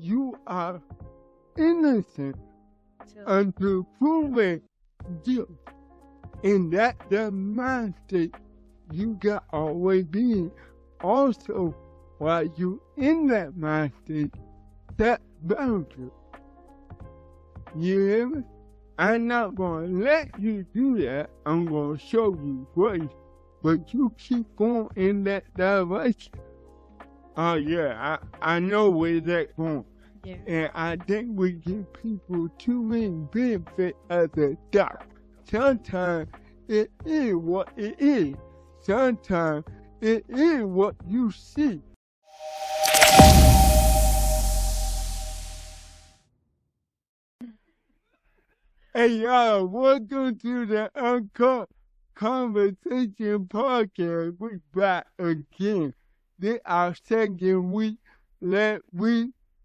you are innocent until proven guilty. And that's the mindset you got always been. Also, while you in that mindset, that boundary. You hear me? I'm not going to let you do that. I'm going to show you grace. But you keep going in that direction. Oh, yeah, I know where that's going. Yeah. And I think we give people too many benefits of the doubt. Sometimes it is what it is. Sometimes it is what you see. Hey y'all, welcome to the Uncut Conversation Podcast. We back again. This our second week.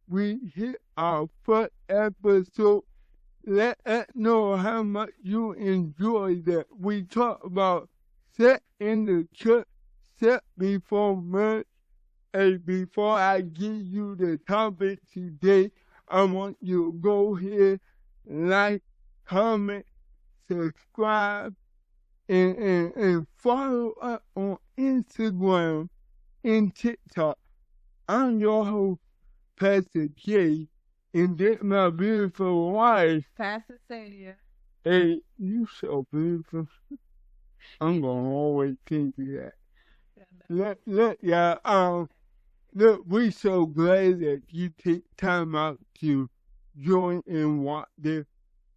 We hit our first episode. Let us know how much you enjoy that. We talk about sex in the church, sex before marriage. And before I give you the topic today, I want you to go here, like, comment, subscribe, and follow us on Instagram and TikTok. I'm your host, Pastor J, and this my beautiful wife, Pastor Sadia. Hey, you so beautiful. I'm gonna always think of that. Look, y'all, look, we so glad that you take time out to join and watch this.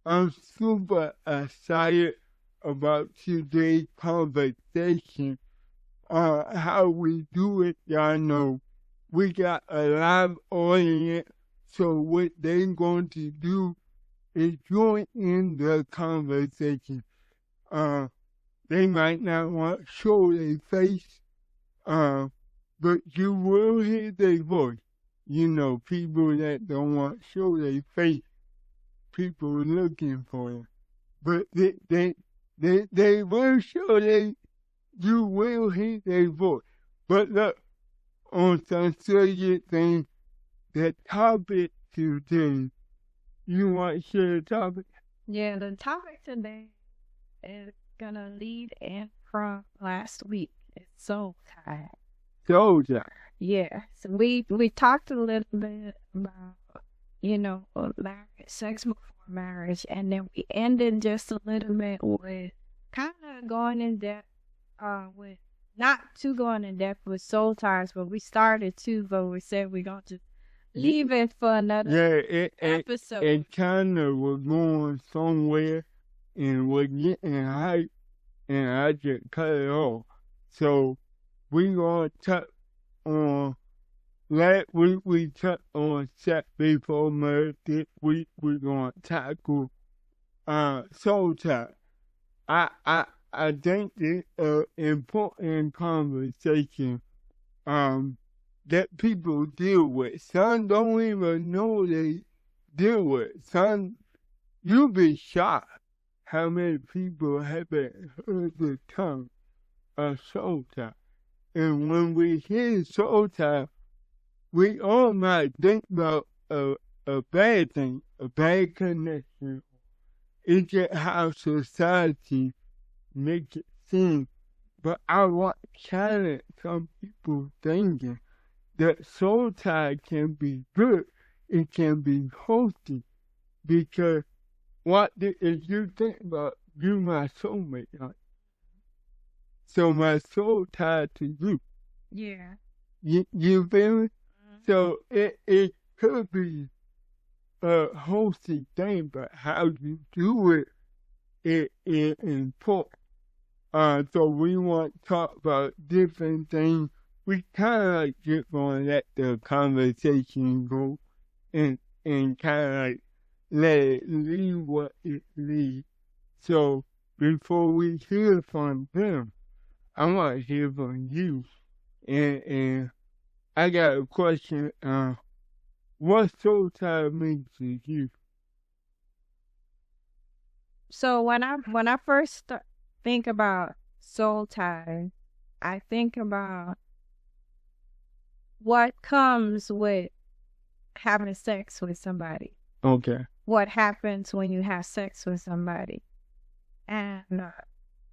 I'm super excited about today's conversation. How we do it, y'all know. We got a live audience, so what they're going to do is join in the conversation. They might not want to show their face, but you will hear their voice. You know, people that don't want to show their face, people looking for them. But they will show you will hear their voice. But look, on some serious things, the topic today, you want to share the topic? Yeah, the topic today is gonna lead in from last week. It's soul tie. Soul tie. Yeah, so we talked a little bit about, marriage, sex before marriage, and then we ended just a little bit with kind of going in depth, with not too going in depth with soul ties, but we started to, but we said we're going to leave it for another episode. It kind of was going somewhere and was getting hype, and I just cut it off. So we gonna touch on. Last week we touched on sex before marriage. This week we're gonna tackle soul tie. I think it's an important conversation that people deal with. Some don't even know they deal with. Some, you'll be shocked how many people haven't heard the term of soul tie. And when we hear soul tie, we all might think about a bad thing, a bad connection. It's just how society make it seem. But I want to challenge some people thinking that soul tie can be good, it can be healthy, because if you think about you my soulmate, right? So my soul tied to you. Yeah. You feel me? So it could be a healthy thing, but how you do it is important. So we want to talk about different things. We kind of like just going to let the conversation go and kind of like let it lead what it leads. So before we hear from them, I want to hear from you. And I got a question. What soul tie means to you? So when I first think about soul tie, I think about what comes with having sex with somebody. Okay. What happens when you have sex with somebody? And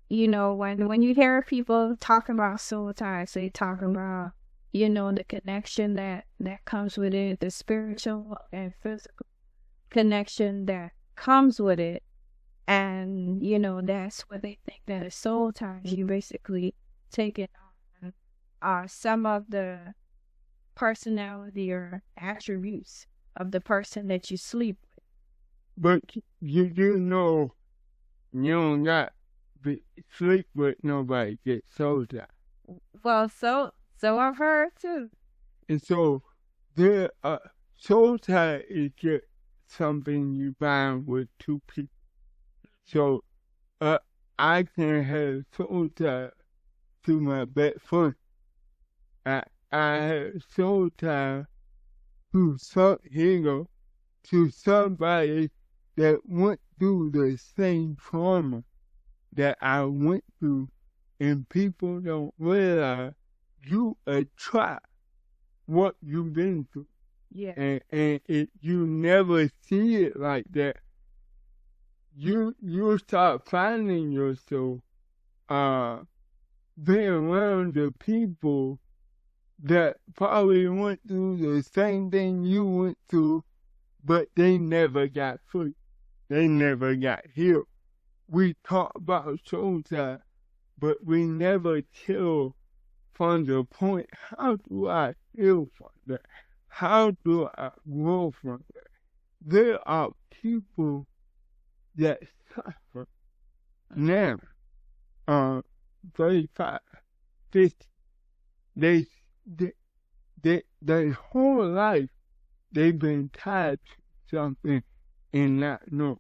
you know, when you hear people talking about soul ties, they talking about, you know, the connection that comes with it, the spiritual and physical connection that comes with it. And, you know, that's what they think that a soul ties. You basically taking on some of the personality or attributes of the person that you sleep with. But you do know you don't got to sleep with nobody get soul tie. Well, so I've heard too. And so there soul tie is just something you bind with two people. So I can have soul tie to my best friend. I have soul tie to somebody that went through the same trauma that I went through, and people don't realize you attract what you've been through. Yeah. And you never see it like that. You start finding yourself being around the people that probably went through the same thing you went through, but they never got free. They never got healed. We talk about soul tie, but we never tell from the point, how do I heal from that? How do I grow from that? There are people that suffer now, 35, 50. Their whole life, they've been tied to something and not know.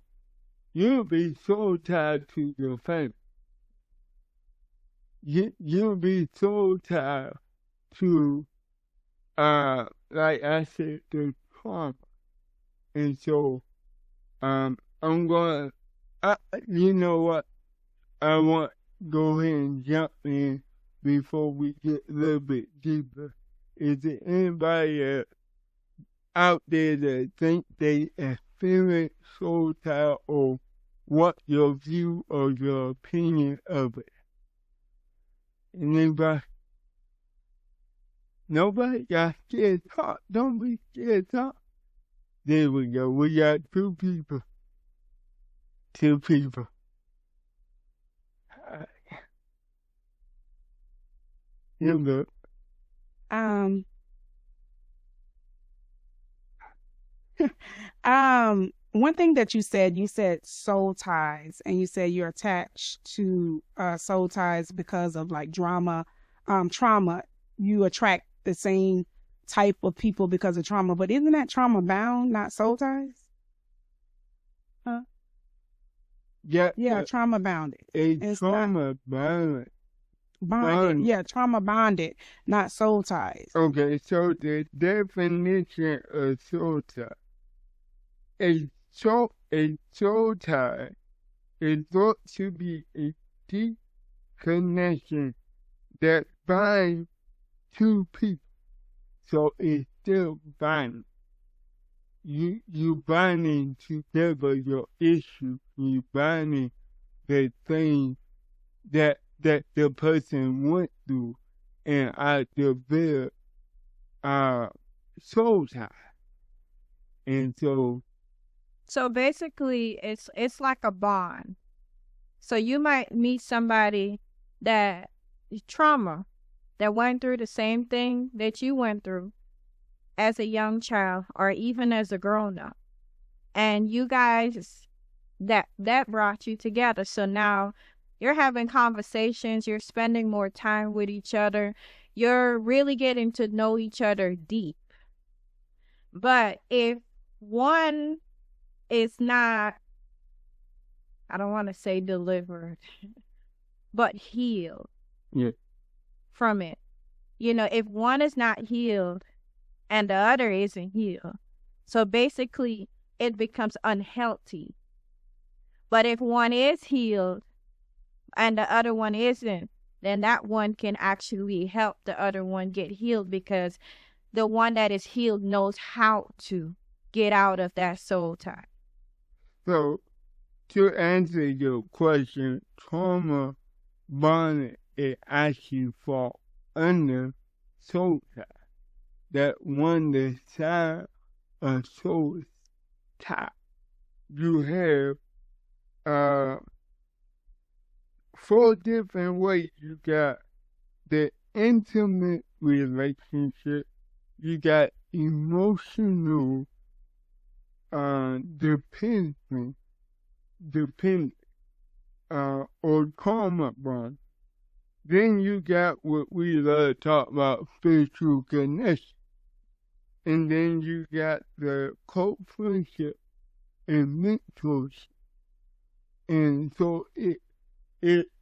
You'll be so tied to your family. You'll be so tied to, like I said, the trauma. And so, I'm going, you know what? I want to go ahead and jump in before we get a little bit deeper. Is there anybody out there that think they experience soul tie, or what your view or your opinion of it? Anybody? Nobody got scared to talk. Don't be scared to talk. There we go. We got two people. Two people. You look. One thing that you said soul ties, and you said you're attached to soul ties because of like trauma. You attract the same type of people because of trauma, but isn't that trauma bound, not soul ties? Huh? Yeah, trauma bounded. It's trauma bounded. Bonded. Yeah, trauma bonded, not soul ties. Okay, so the definition of soul tie. A soul tie is thought to be a deep connection that binds two people. So it's still binding. You binding together your issues. You binding the things that the person went through, and I developed soul tie. And so basically it's like a bond. So you might meet somebody that trauma, that went through the same thing that you went through as a young child or even as a grown-up. And you guys, that brought you together. So now you're having conversations, you're spending more time with each other, you're really getting to know each other deep. But if one is not, I don't want to say delivered, but healed from it. You know, if one is not healed and the other isn't healed, so basically it becomes unhealthy. But if one is healed and the other one isn't, then that one can actually help the other one get healed, because the one that is healed knows how to get out of that soul tie. So, to answer your question, trauma bonding is actually fall under soul tie. That one the side of soul tie. You have 4 different ways. You got the intimate relationship, you got emotional dependent, or karma bond. Then you got what we love to talk about, spiritual connection. And then you got the cult friendship and mentorship. And so it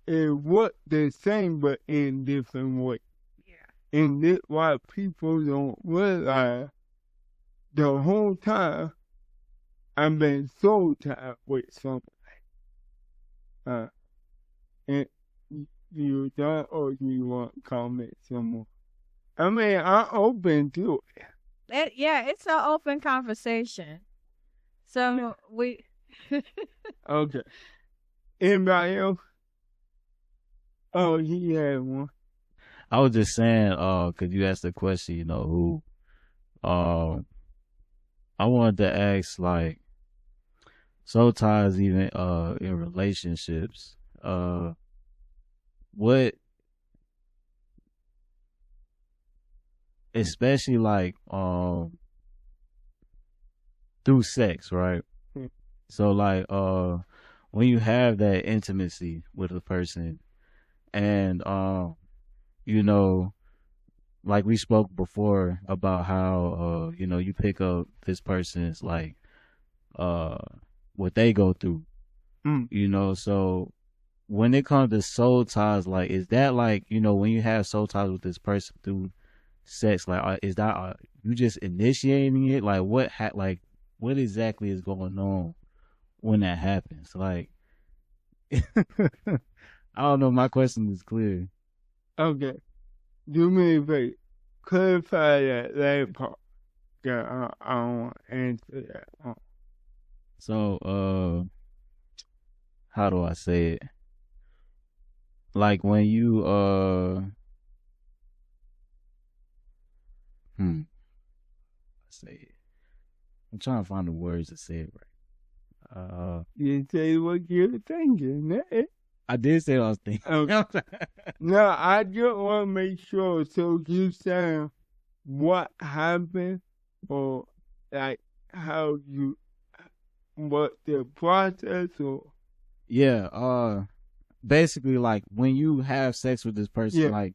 was the same but in different ways. Yeah. And that's why people don't realize the whole time I've been soul tied with somebody. And you done or you want to comment some more? I mean, I'm open to it. Yeah, it's an open conversation. So we. Okay. Anybody else? Oh, he had one. I was just saying, cause you asked the question, you know, who, I wanted to ask, like, soul ties even, in relationships, what, especially like, through sex, right? Hmm. So like, when you have that intimacy with a person and, you know, like we spoke before about how, you know, you pick up this person's like, what they go through, you know, so when it comes to soul ties, like, is that like, you know, when you have soul ties with this person through sex, like, is that, you just initiating it? Like, what exactly is going on when that happens? Like, I don't know. My question is clear. Okay. Do me a favor. Clarify that last part. Yeah, I don't want to answer that. So, how do I say it? Like when you, say it. I'm trying to find the words to say it right. You say what you're thinking. I did say what I was thinking. Okay. No, I just want to make sure. So you saying what happened, or like how you, what the process, or Yeah. Basically, like when you have sex with this person, Yeah. like,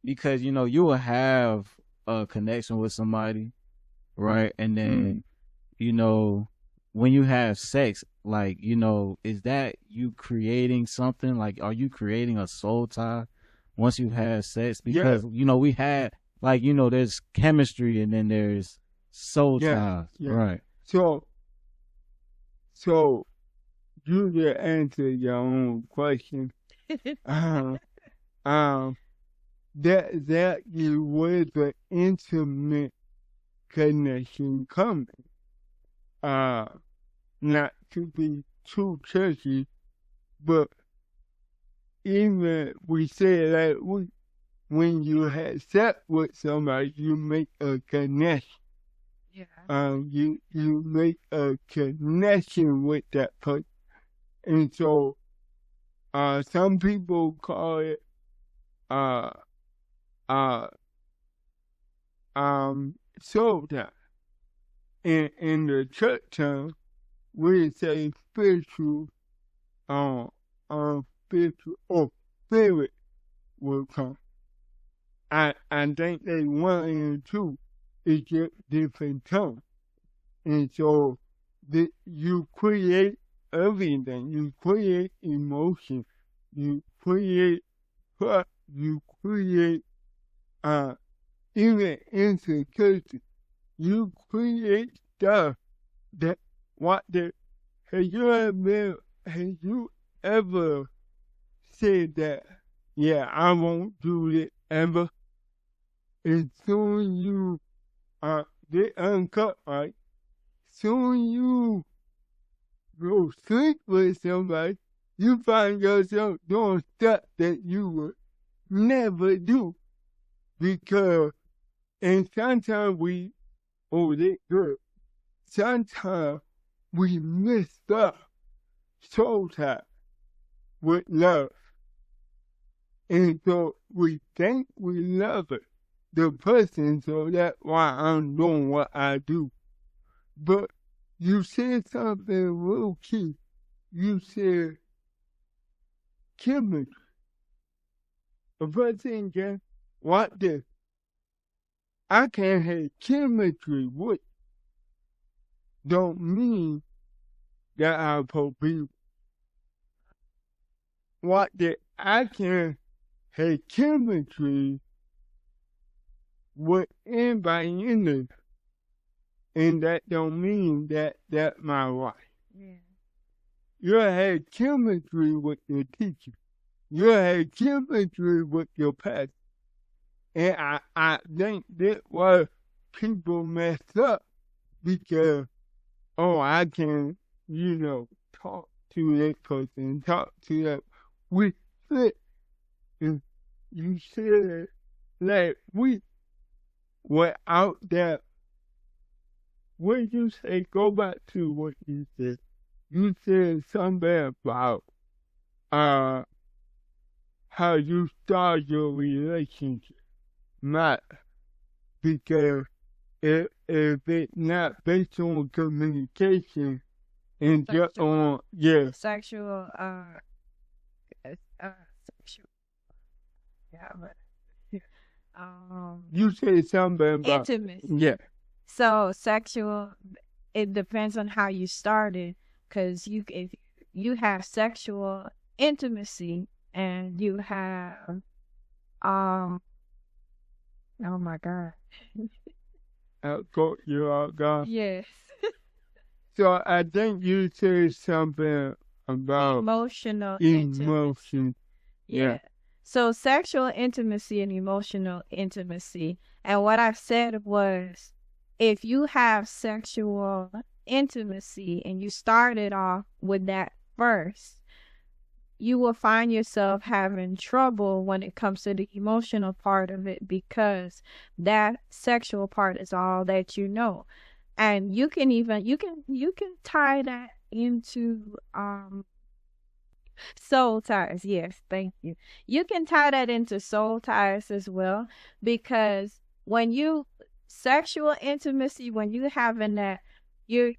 because you know you will have a connection with somebody, right? And then you know when you have sex, like, you know, is that you creating something? Like, are you creating a soul tie once you have sex? Because you know we had, like, you know, there's chemistry and then there's soul ties, right? So you can answer your own question. That is where the intimate connection comes. Not to be too churchy, but even we said that when you have sex with somebody, you make a connection. Yeah. You make a connection with that person, and so some people call it soul tie. In the church term, we say spiritual, spiritual, or spirit will come. I think they 1 and 2 is just different terms. And so you create everything. You create emotion. You create trust. You create even insecurity. You create stuff that have you ever said that, yeah, I won't do it ever? As soon as you get uncut, right? Soon you go sleep with somebody, you find yourself doing stuff that you would never do because, and sometimes we overlook good. Sometimes we miss up soul ties with love. And so we think we love it, the person, so that's why I'm doing what I do. But you said something real key. You said chemistry. A person can, what this? I can't have chemistry with, don't mean that I'm supposed to be. What that I can have chemistry with anybody in this. And that don't mean that that's my wife. Yeah. You had chemistry with your teacher. You had chemistry with your pastor. And I think that's why people mess up because, oh, I can, talk to that person, talk to that. We fit. And you said like we without that. What did you say? Go back to what you said. You said something about how you start your relationship. Not because if it's not based on communication and just on sexual sexual, yeah, but you said something about intimacy. Yeah. So sexual, it depends on how you started, because if you have sexual intimacy and you have oh my God. You out, God. Yes. So I think you said something about Emotional emotion. Yeah. So sexual intimacy and emotional intimacy. And what I said was, if you have sexual intimacy and you started off with that first, you will find yourself having trouble when it comes to the emotional part of it, because that sexual part is all that you know. And you can tie that into soul ties. Yes, thank you. You can tie that into soul ties as well, because when you sexual intimacy, when you having that, you're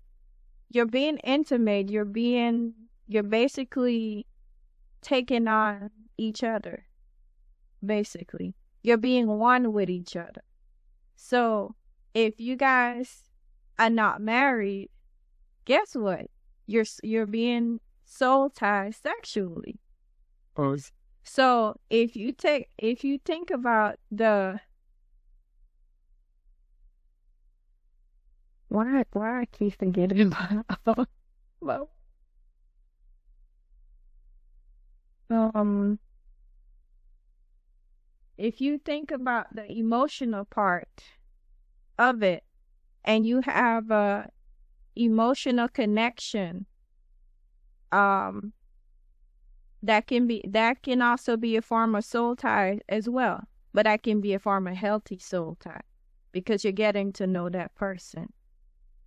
being intimate, you're basically taking on each other. Basically, you're being one with each other. So if you guys are not married, guess what? You're being soul tied sexually. Oh. So if you think about the why I keep forgetting about if you think about the emotional part of it, and you have a emotional connection, that can also be a form of soul tie as well, but that can be a form of healthy soul tie, because you're getting to know that person.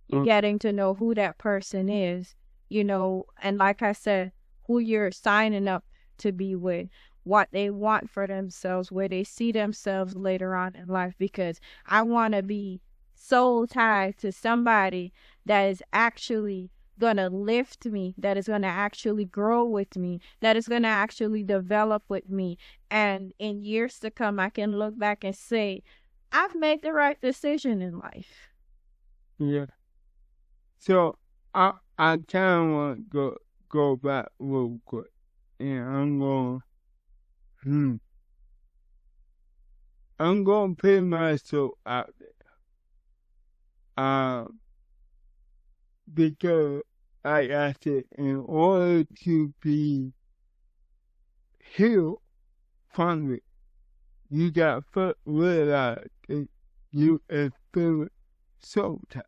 You're getting to know who that person is, and like I said, who you're signing up to be with, what they want for themselves, where they see themselves later on in life, because I want to be soul tied to somebody that is actually going to lift me, that is going to actually grow with me, that is going to actually develop with me. And in years to come, I can look back and say, I've made the right decision in life. Yeah. So I kind of want to go back real quick, and I'm going to put myself out there. Because, like I said, in order to be healed from it, you got to realize that you experience so tired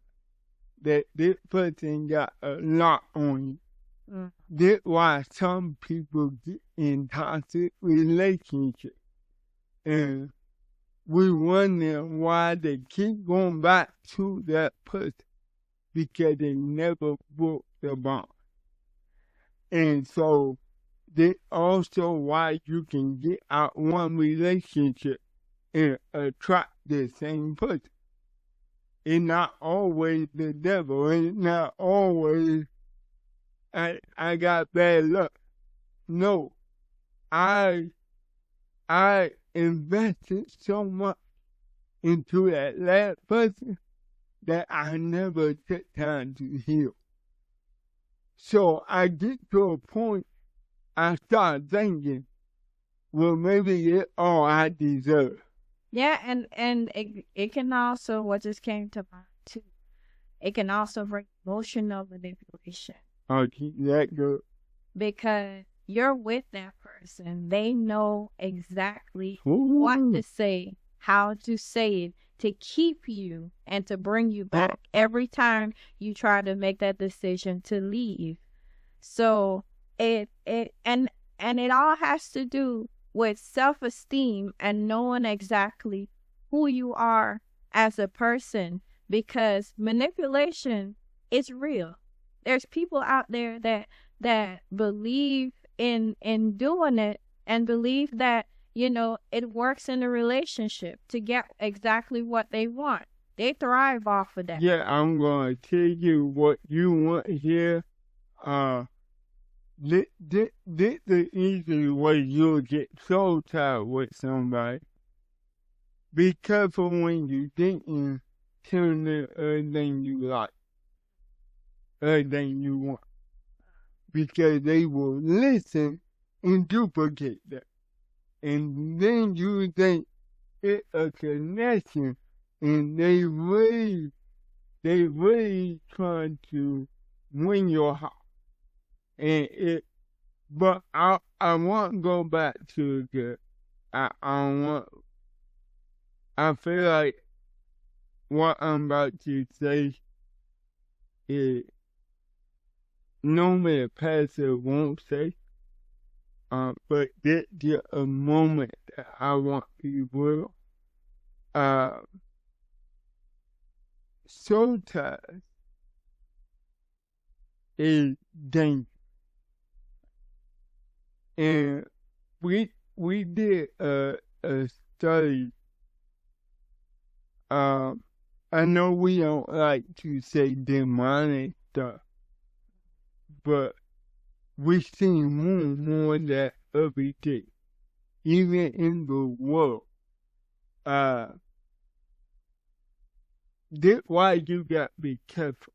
that this person got a lot on you. That's why some people get in toxic relationships. And we wonder why they keep going back to that person because they never broke the bond. And so that's also why you can get out one relationship and attract the same person. It's not always the devil. It's not always I got bad luck. No, I invested so much into that last person that I never took time to heal. So I get to a point I start thinking, well, maybe it's all I deserve. Yeah, and it can also, what just came to mind too, it can also bring emotional manipulation. Okay, that good. Because you're with that person. They know exactly Ooh. what to say, how to say it, to keep you and to bring you back every time you try to make that decision to leave. So it all has to do with self-esteem and knowing exactly who you are as a person, because manipulation is real. There's people out there that believe in doing it and believe that, you know, it works in a relationship to get exactly what they want. They thrive off of that. Yeah, I'm going to tell you what you want here. This the easy way you'll get so tired with somebody. Be careful when you dating, telling them everything you like, everything you want. Because they will listen and duplicate that. And then you think it's a connection, and they really trying to win your heart. But I want to go back to I feel like what I'm about to say is normally a pastor won't say, but there's a moment that I want people, sometimes is dangerous. And we did a study. I know we don't like to say demonic stuff, but we see more and more of that every day, even in the world. That's why you got to be careful.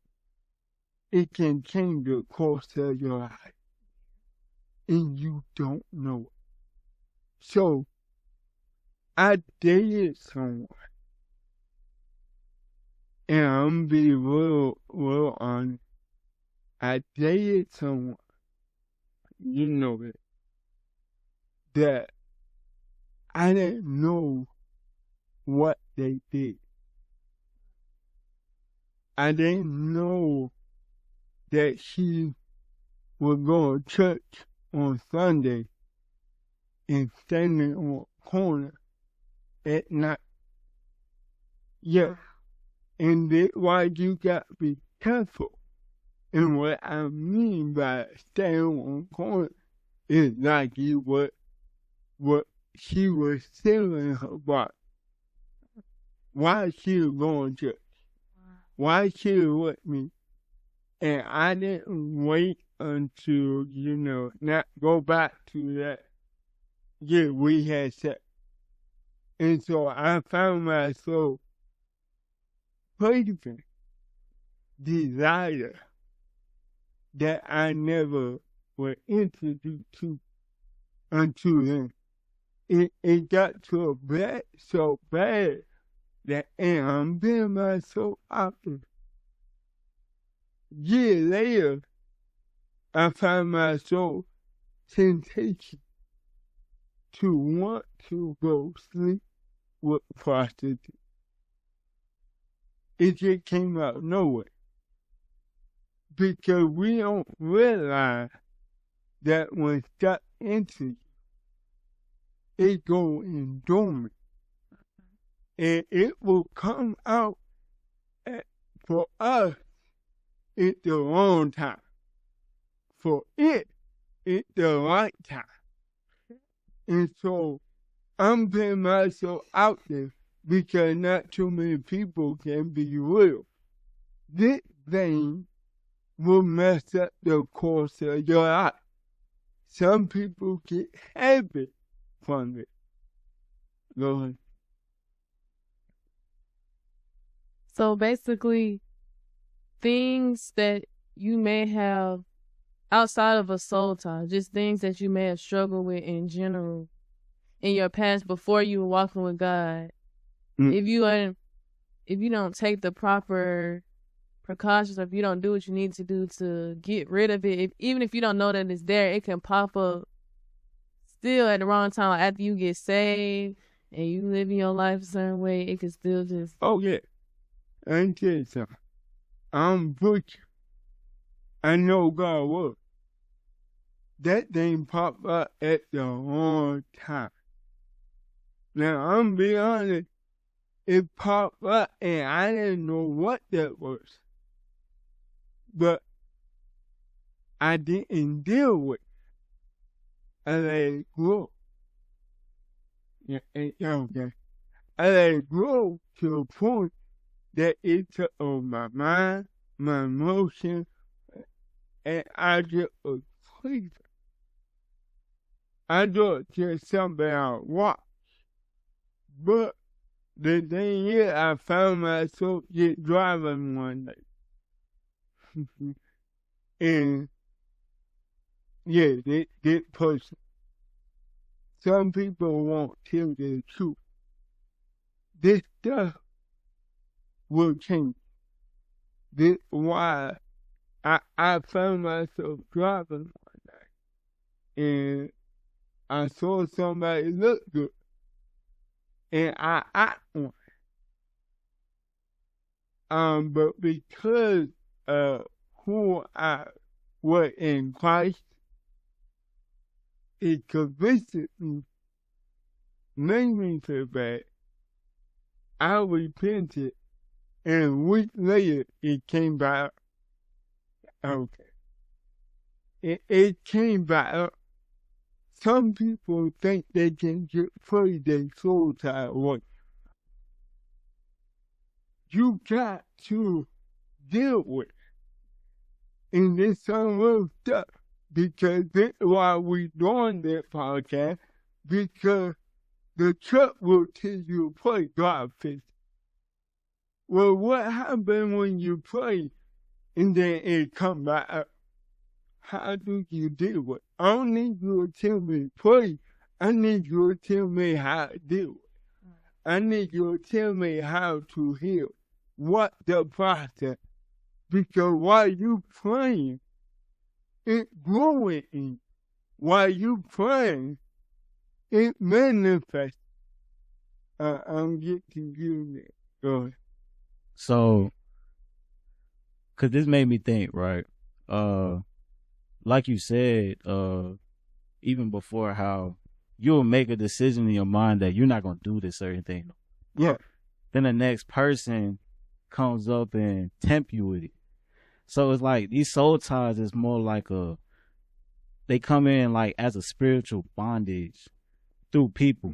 It can change the course of your life, and you don't know it. So, I dated someone, and I'm being real honest. I dated someone, you know it, that I didn't know what they did. I didn't know that she would go to church on Sunday and standing on a corner at night. Yeah, and that's why you got to be careful. And what I mean by standing on a corner is like what she was selling her body. Why she was going to church? Why she was with me? And I didn't wait until, not go back to that. Yeah, we had sex. And so I found myself craving desire that I never was introduced to until then. It got so bad that, and I'm being myself out there. Years later, I found myself temptation to want to go sleep with prostitutes. it just came out of nowhere. Because we don't realize that when stuff enters, it goes in dormant. And it will come out for us at the wrong time. For it, it's the right time. And so I'm putting myself out there because not too many people can be real. This thing will mess up the course of your life. Some people get happy from it. Lord. So basically, things that you may have outside of a soul tie, just things that you may have struggled with in general in your past before you were walking with God. If you don't take the proper precautions, or if you don't do what you need to do to get rid of it, even if you don't know that it's there, it can pop up still at the wrong time. Like after you get saved and you living your life a certain way, it can still just... Oh, yeah. I tell you something. I'm butcher. I know God will. That thing popped up at the wrong time. Now, I'm be honest, it popped up and I didn't know what that was. But I didn't deal with it. I let it grow. Yeah, okay. I let it grow to the point that it took over my mind, my emotion, and I just was sleeping. I thought just something I watched. But the thing is, I found myself just driving one day. And, yeah, this person. Some people won't tell the truth. This stuff will change. This why I found myself driving one day. And I saw somebody look good. And I act on it. But because of who I was in Christ, it convicted me, made me feel bad. I repented, and a week later, it came back. Okay. It came back. Some people think they can get free their soul tie away. You got to deal with it. And there's some real stuff. Because that's why we doing that podcast. Because the church will tell you to pray God fix it. Well, what happens when you pray and then it come back up? How do you deal with it? I don't need you to tell me pray. I need you to tell me how to deal with it. I need you to tell me how to heal. What the process. Because while you praying, it's growing in you. While you praying, it manifests. I'm getting you there. Go ahead. So, cause this made me think, right? Like you said, even before, how you'll make a decision in your mind that you're not gonna do this certain thing. Yeah. Then the next person comes up and tempt you with it. So it's like these soul ties is more like they come in like as a spiritual bondage through people.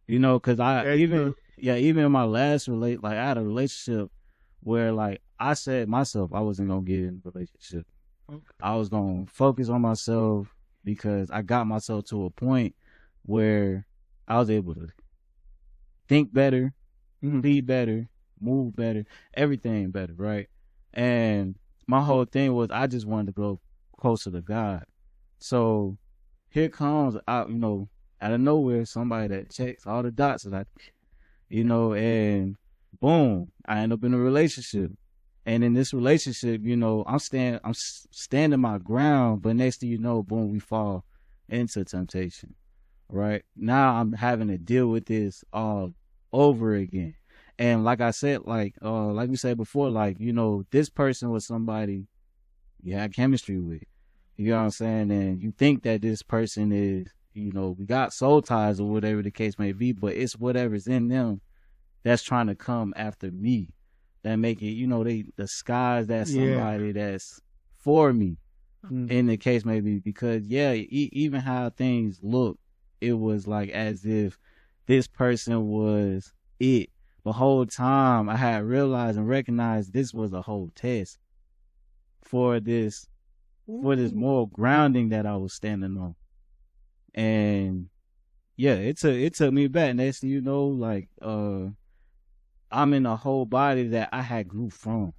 You know, cause even in my last I had a relationship where like I said myself I wasn't gonna get in a relationship. Okay. I was gonna focus on myself because I got myself to a point where I was able to think better, be better, move better, everything better, right? And my whole thing was I just wanted to grow closer to God. So here comes out, out of nowhere, somebody that checks all the dots that and boom, I end up in a relationship. And in this relationship, I'm standing my ground, but next thing you know, boom, we fall into temptation. Right? Now I'm having to deal with this all over again. And like I said, like we said before, like, you know, this person was somebody you had chemistry with. You know what I'm saying? And you think that this person is, you know, we got soul ties or whatever the case may be, but it's whatever's in them that's trying to come after me. That make it, you know, they disguise that somebody that's for me. In the case may be, because even how things look, it was like as if this person was it. The whole time I had realized and recognized this was a whole test for this moral grounding that I was standing on. And it took me back. Next thing you know, like I'm in a whole body that I had grew from.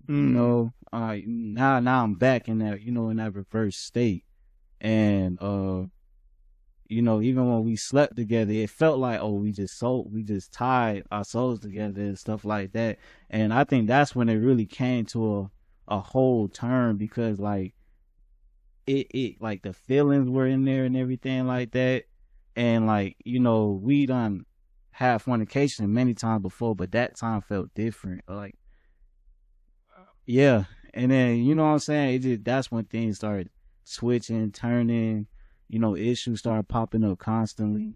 You know, now I'm back in that, you know, in that reverse state. And you know, even when we slept together, it felt like, oh, we just tied our souls together and stuff like that. And I think that's when it really came to a whole turn, because like it like the feelings were in there and everything like that. And like, you know, we done had fornication many times before, but that time felt different. Like, yeah. And then, you know what I'm saying? That's when things started switching, turning, you know, issues started popping up constantly.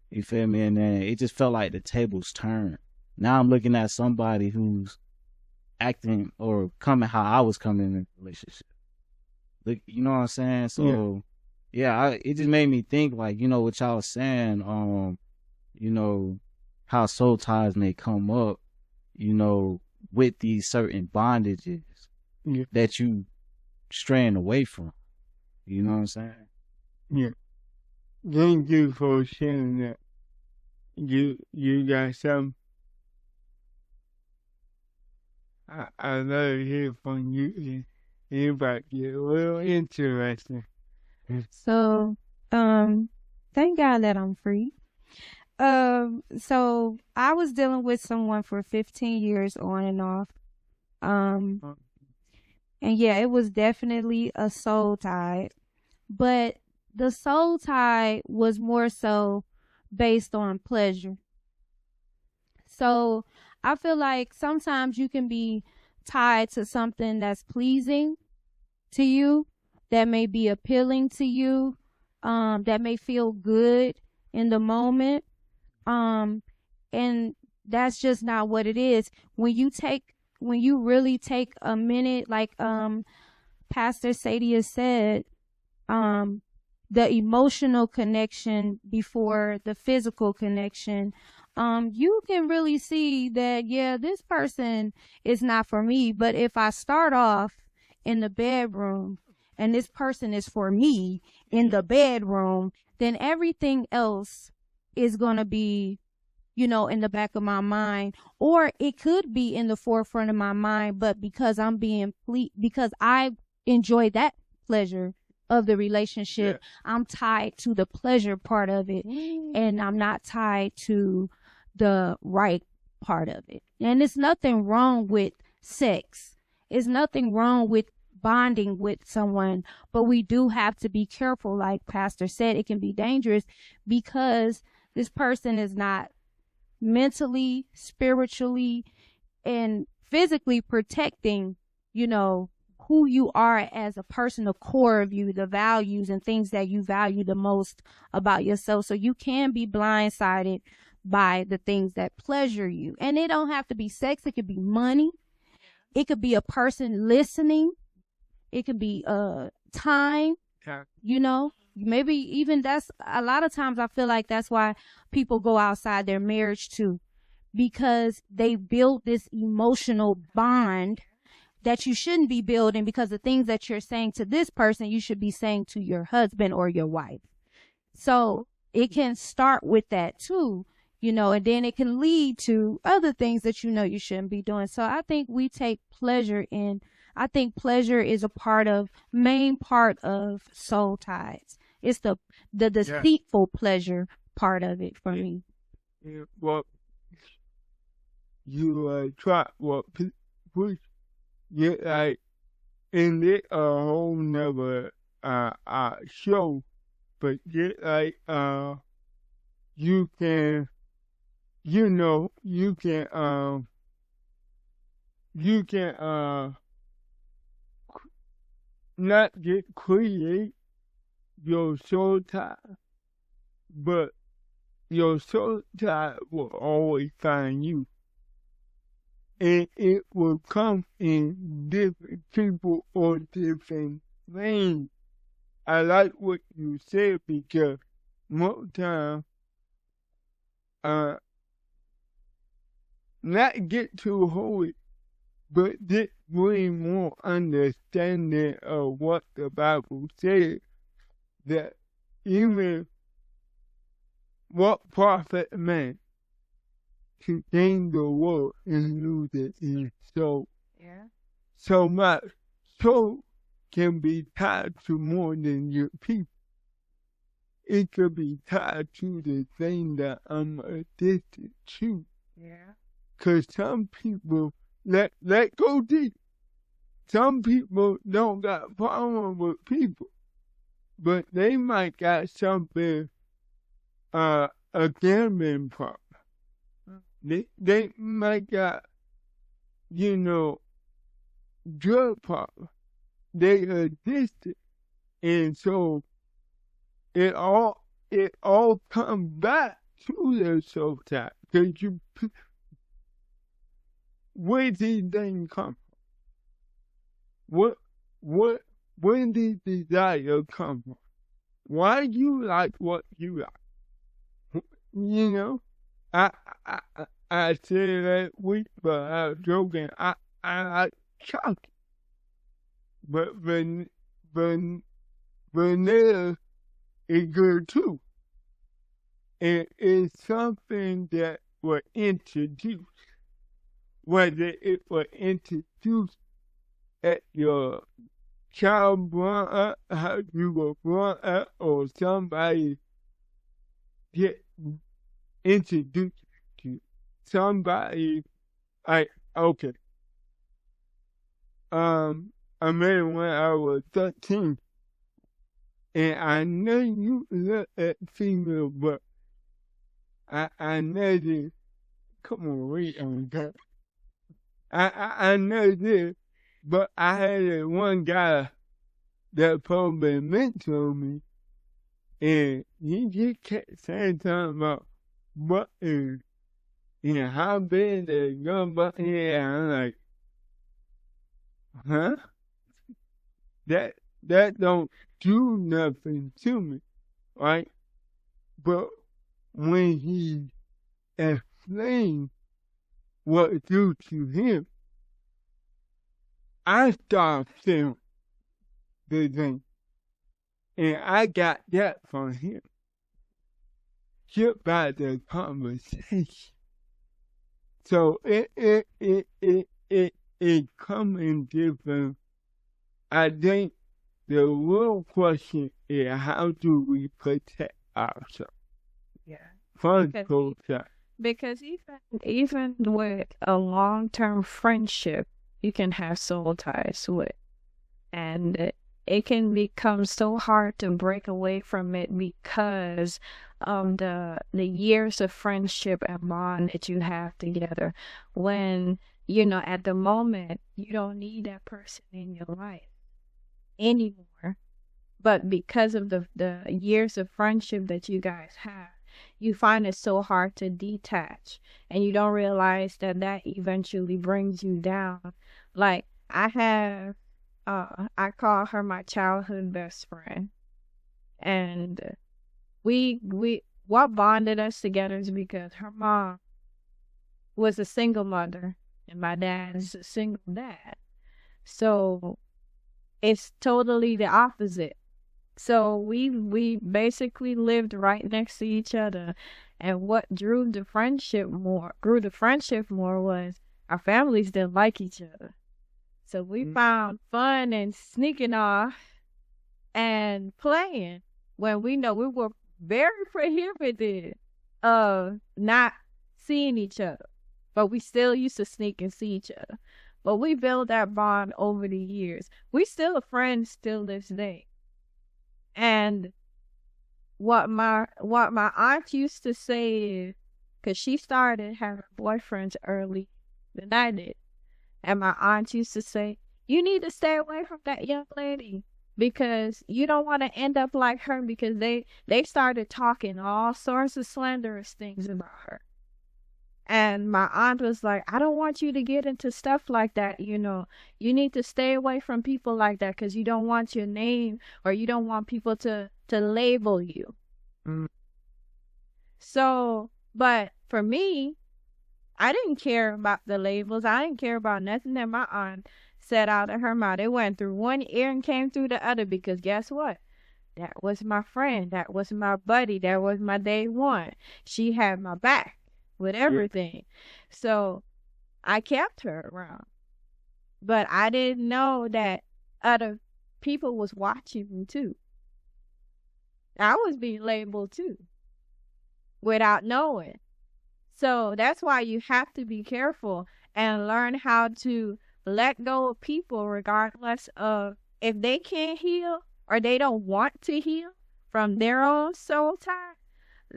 You feel me? And then it just felt like the tables turned. Now I'm looking at somebody who's acting or coming how I was coming in a relationship. Look, you know what I'm saying? So, it just made me think, like, you know, what y'all was saying, you know, how soul ties may come up, you know, with these certain bondages that you straying away from. You know what I'm saying? Yeah. Thank you for sharing that. You got some. I love to hear from you. It might get real interesting. So, thank God that I'm free. So I was dealing with someone for 15 years on and off. And it was definitely a soul tie, but the soul tie was more so based on pleasure. So I feel like sometimes you can be tied to something that's pleasing to you, that may be appealing to you, that may feel good in the moment. And that's just not what it is. When you really take a minute, like Pastor Sadia said, the emotional connection before the physical connection, you can really see that, this person is not for me. But if I start off in the bedroom and this person is for me in the bedroom, then everything else is going to be, you know, in the back of my mind, or it could be in the forefront of my mind. But because because I enjoy that pleasure of the relationship, I'm tied to the pleasure part of it, and I'm not tied to the right part of it. And it's nothing wrong with sex. It's nothing wrong with bonding with someone, but we do have to be careful. Like Pastor said, it can be dangerous because this person is not mentally, spiritually, and physically protecting, you know, who you are as a person, the core of you, the values and things that you value the most about yourself. So you can be blindsided by the things that pleasure you. And it don't have to be sex. It could be money. It could be a person listening. It could be time, you know. Maybe even that's a lot of times I feel like that's why people go outside their marriage too, because they build this emotional bond that you shouldn't be building, because the things that you're saying to this person, you should be saying to your husband or your wife. So it can start with that too, you know, and then it can lead to other things that, you know, you shouldn't be doing. So I think we take pleasure in, I think pleasure is main part of soul ties. It's the deceitful pleasure part of it for me. Yeah, well, you try push get like in it a whole nother show, but get like you can you know, you can not get create your soul tie, but your soul tie will always find you. And it will come in different people or different things. I like what you said because most times, not get too holy, but just bring more understanding of what the Bible says, that even what profit man to gain the world and lose it in soul. Yeah. So my soul can be tied to more than your people. It could be tied to the thing that I'm addicted to. Yeah. Cause some people let go deep. Some people don't got problem with people, but they might got something, a gambling problem. They might got, you know, drug problem. They addicted, and so it all comes back to their soul type. Cause where did they come from? Where did desire come from? Why you like what you like? You know, I said that week, but I was joking. I like chocolate, but vanilla is good too, and it's something that was introduced. Whether it was introduced at your child brought up, how you were brought up, or somebody get introduced to somebody, like, okay, I met him when I was 13, and I know you look at female, but I never, come on, wait on that. I know this, but I had one guy that probably mentored me, and he just kept saying something about buttons and how big the gun button is. And I'm like, huh? That don't do nothing to me, right? But when he explained what it do to him, I started feeling the thing. And I got that from him. Just by the conversation. So it come in different. I think the real question is, how do we protect ourselves? Yeah. From soul tie. Because even with a long-term friendship, you can have soul ties with, and it can become so hard to break away from it because of the years of friendship and bond that you have together. When at the moment you don't need that person in your life anymore, but because of the years of friendship that you guys have, you find it so hard to detach, and you don't realize that eventually brings you down. Like, I have, I call her my childhood best friend, and what bonded us together is because her mom was a single mother, and my dad is a single dad. So it's totally the opposite. So we basically lived right next to each other, and what grew the friendship more was our families didn't like each other. So we found fun in sneaking off and playing when we know we were very prohibited of not seeing each other, but we still used to sneak and see each other. But we built that bond over the years. We still are friends till this day. And what my aunt used to say is, because she started having boyfriends early than I did. And my aunt used to say, you need to stay away from that young lady because you don't want to end up like her, because they started talking all sorts of slanderous things about her. And my aunt was like, I don't want you to get into stuff like that, you know. You need to stay away from people like that because you don't want your name, or you don't want people to label you. Mm. So, but for me, I didn't care about the labels. I didn't care about nothing that my aunt said out of her mouth. It went through one ear and came through the other, because guess what? That was my friend. That was my buddy. That was my day one. She had my back with everything. So I kept her around. But I didn't know that other people was watching me too. I was being labeled too, without knowing. So that's why you have to be careful and learn how to let go of people, regardless of if they can't heal or they don't want to heal from their own soul tie.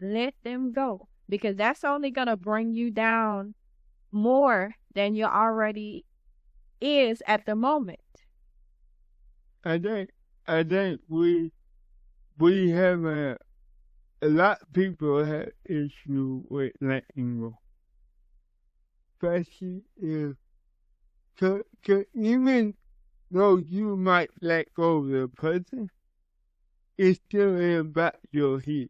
Let them go, because that's only going to bring you down more than you already is at the moment. I think we have a lot of people have issue with letting go. Especially if, cause even though you might let go of the person, it's still in back your head.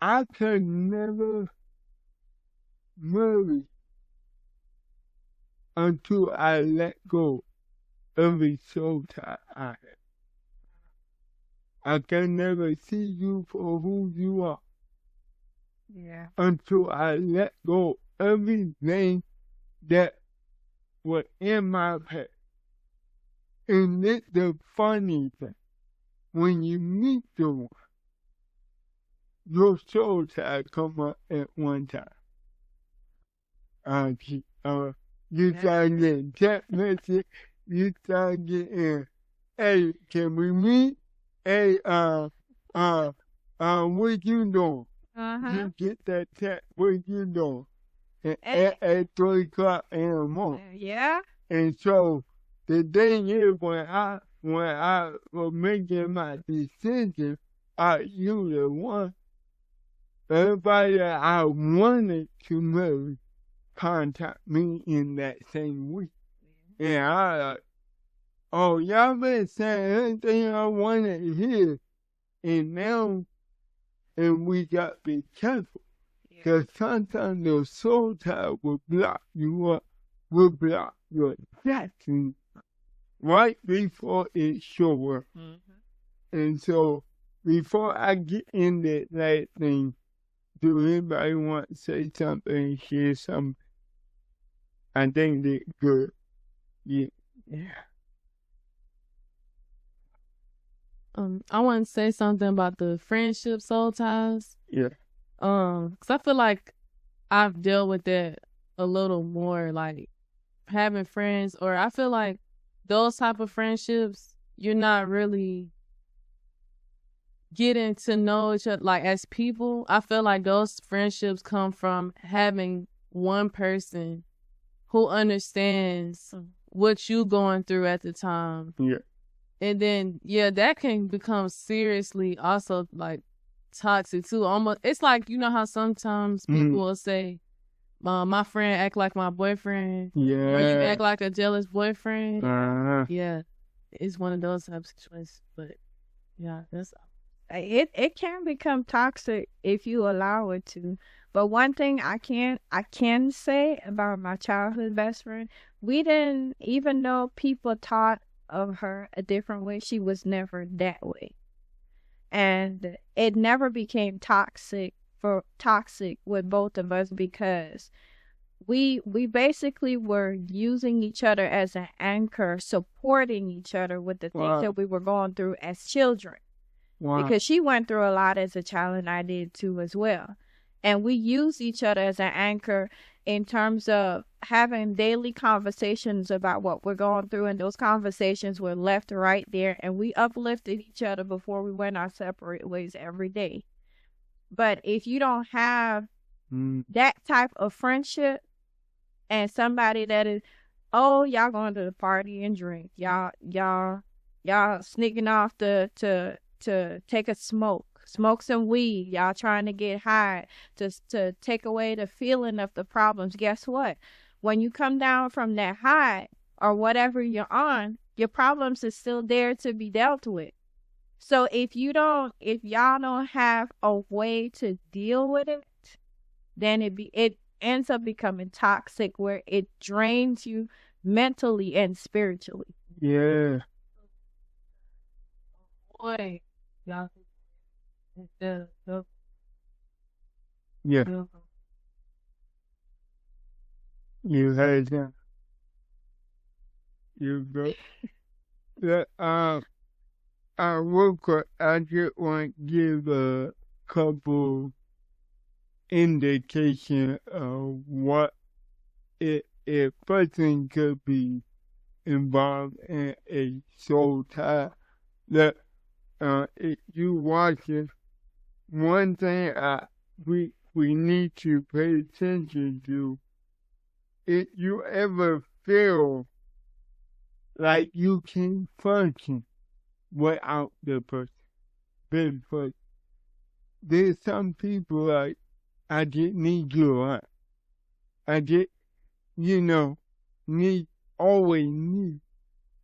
I could never marry until I let go of the soul tie I have. I can never see you for who you are. Yeah. Until I let go everything that was in my past. And it's the funny thing. When you meet someone, your soul tie come up at one time. You start getting text messages, you start getting, hey, can we meet? Hey, what you doing? You get that text, what you doing? At 3 o'clock in the morning. Yeah. And so the thing is, when I was making my decision, you the one, everybody that I wanted to marry contact me in that same week. And I like, oh, y'all been saying anything I wanted to hear. And now, and we got to be careful. Because sometimes the soul tie will block you up, will block your destiny right before it shows up. And so, before I get into that thing, do anybody want to say something, share something? I think they're good. Yeah. I want to say something about the friendship soul ties. Yeah. 'Cause I feel like I've dealt with that a little more, like having friends, or I feel like those type of friendships, you're not really getting to know each other, like as people. I feel like those friendships come from having one person who understands what you going through at the time. Yeah. And then, that can become seriously also like toxic too. Almost, it's like, you know how sometimes people will say, my friend act like my boyfriend. Yeah. Or you act like a jealous boyfriend. Yeah. It's one of those type of situations. But that's it can become toxic if you allow it to. But one thing I can say about my childhood best friend, we didn't, even though people thought of her a different way, she was never that way. And it never became toxic with both of us, because we basically were using each other as an anchor, supporting each other with the things that we were going through as children. Because she went through a lot as a child, and I did too as well. And we used each other as an anchor in terms of having daily conversations about what we're going through, and those conversations were left right there, and we uplifted each other before we went our separate ways every day. But if you don't have that type of friendship and somebody that is, oh, y'all going to the party and drink, y'all sneaking off to take a smoke some weed, y'all trying to get high to take away the feeling of the problems. Guess what? When you come down from that high or whatever you're on, your problems is still there to be dealt with. So if y'all don't have a way to deal with it, then it ends up becoming toxic, where it drains you mentally and spiritually. Yeah. Boy, y'all. Yeah. You heard that. You go. Yeah, real quick, I just want to give a couple indication of what a person could be involved in a soul tie. That if you watch it, one thing we need to pay attention to, if you ever feel like you can't function without the person, there's some people like, I just need you around. I just, always need.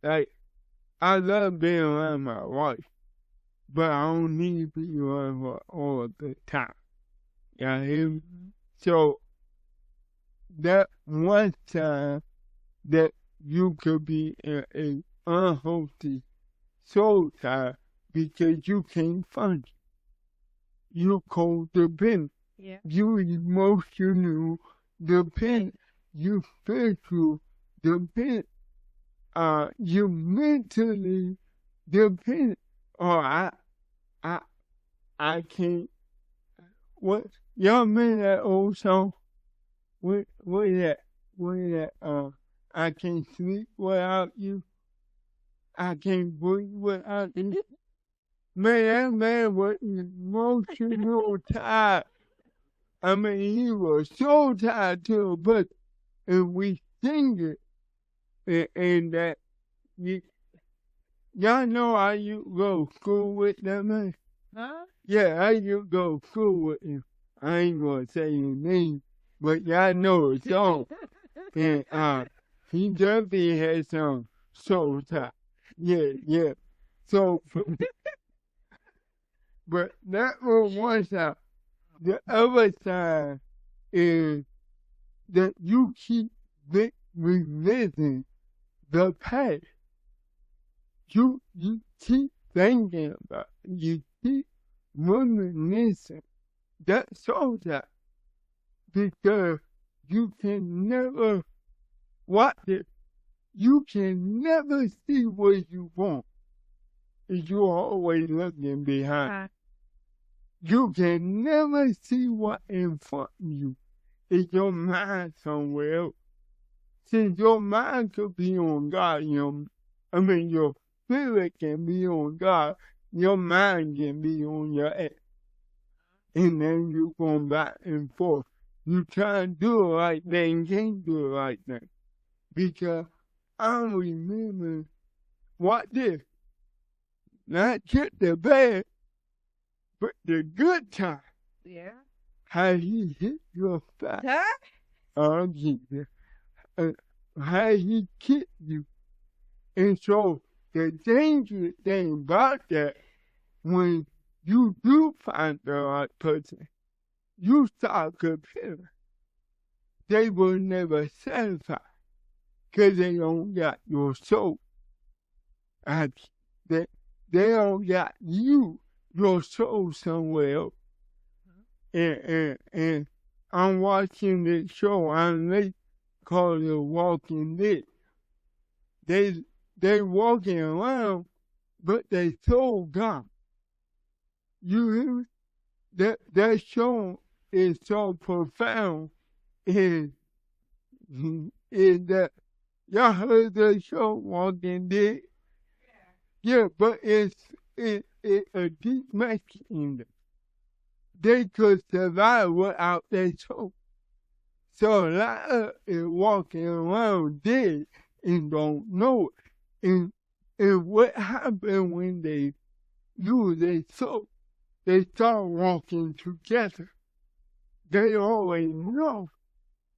Like, I love being around my wife, but I don't need to be around her all the time. You hear me? So, that one time that you could be in an unhealthy soul tie because you can't function. You're codependent. Yeah. You emotional dependent. You spiritual dependent. You mentally dependent. Or I can't. What y'all remember that old song? What is that? What is that? I can't sleep without you. I can't breathe without you. Man, that man was emotional tired. I mean, he was so tired to it, but and we sing it, and that y'all know how you go to school with that man? Huh? Yeah, I used to go to school with him. I ain't gonna say his name, but y'all know his song. And he definitely had some soul tie. Yeah. So, but that was one side. The other side is that you keep revisiting the past. You keep thinking about it. You keep reminiscing. That's all that. Because you can never watch it. You can never see what you want if you're always looking behind. You can never see what's in front of you if your mind somewhere else. Since your mind could be on God, your spirit can be on God, your mind can be on your ass. And then you going back and forth. You try to do the right thing, can't do the right thing. Because I remember what this, not just the bad, but the good time. Yeah. How he hit your back. Huh? Oh, Jesus. How he kicked you. And so the dangerous thing about that, when you do find the right person, you start comparing. They will never satisfy because they don't got your soul. They don't got you, your soul somewhere else. And I'm watching this show on late called The Walking Dead. They walking around, but they soul gone. You hear me? That show is so profound, and is that y'all heard the show Walking Dead? Yeah, but it's a deep message in there. They could survive without their soul. So a lot of is walking around dead and don't know it. And what happens when they lose their soul? They start walking together. They always know.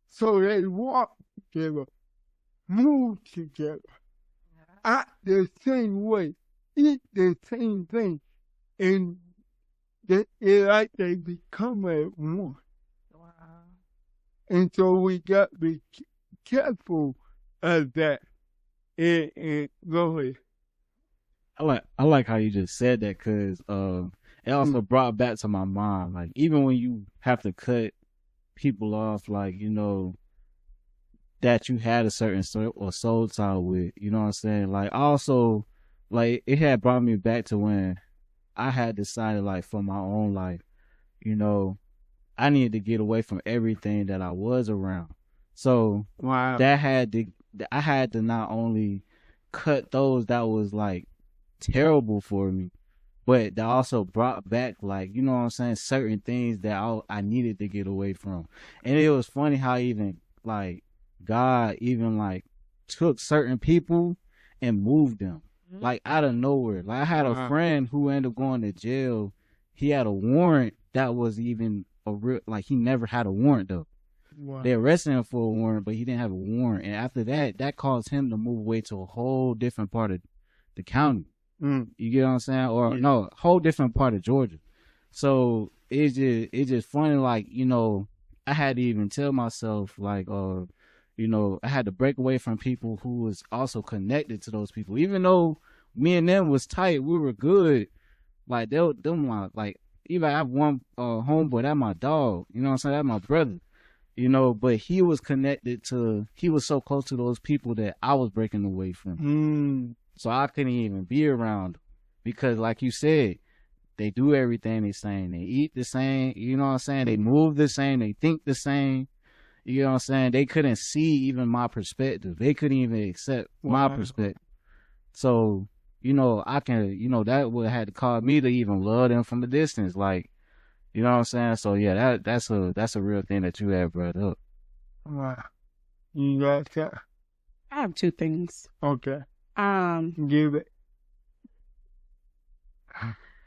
So they walk together, move together, act the same way, eat the same thing, and it's like they become at one. Wow. And so we got to be careful of that. And go ahead. I like how you just said that, because it also brought back to my mind, like, even when you have to cut people off, like, you know, that you had a certain soul tie with, you know what I'm saying? Like, also, like, it had brought me back to when I had decided, like, for my own life, you know, I needed to get away from everything that I was around. So Wow. I had to not only cut those that was like terrible for me, but that also brought back, like, you know what I'm saying, certain things that I needed to get away from. And it was funny how even like God even like took certain people and moved them like out of nowhere. Like, I had a friend who ended up going to jail. He had a warrant that was even a real, like, he never had a warrant though. Wow. They arrested him for a warrant, but he didn't have a warrant. And after that caused him to move away to a whole different part of the county. You get what I'm saying? Or no, a whole different part of Georgia. So it's just funny, like, you know, I had to even tell myself, like, you know, I had to break away from people who was also connected to those people. Even though me and them was tight, we were good. Like, them my, like, even I have one homeboy, that my dog, you know what I'm saying? That my brother, you know, but he was so close to those people that I was breaking away from. So I couldn't even be around them because, like you said, they do everything the same. They eat the same, you know what I'm saying? They move the same. They think the same. You know what I'm saying? They couldn't see even my perspective. They couldn't even accept my perspective. So, you know, that would have had to cause me to even love them from a distance. Like, you know what I'm saying? So yeah, that's a real thing that you have brought up. Wow. You got that? I have two things. Okay. Give it.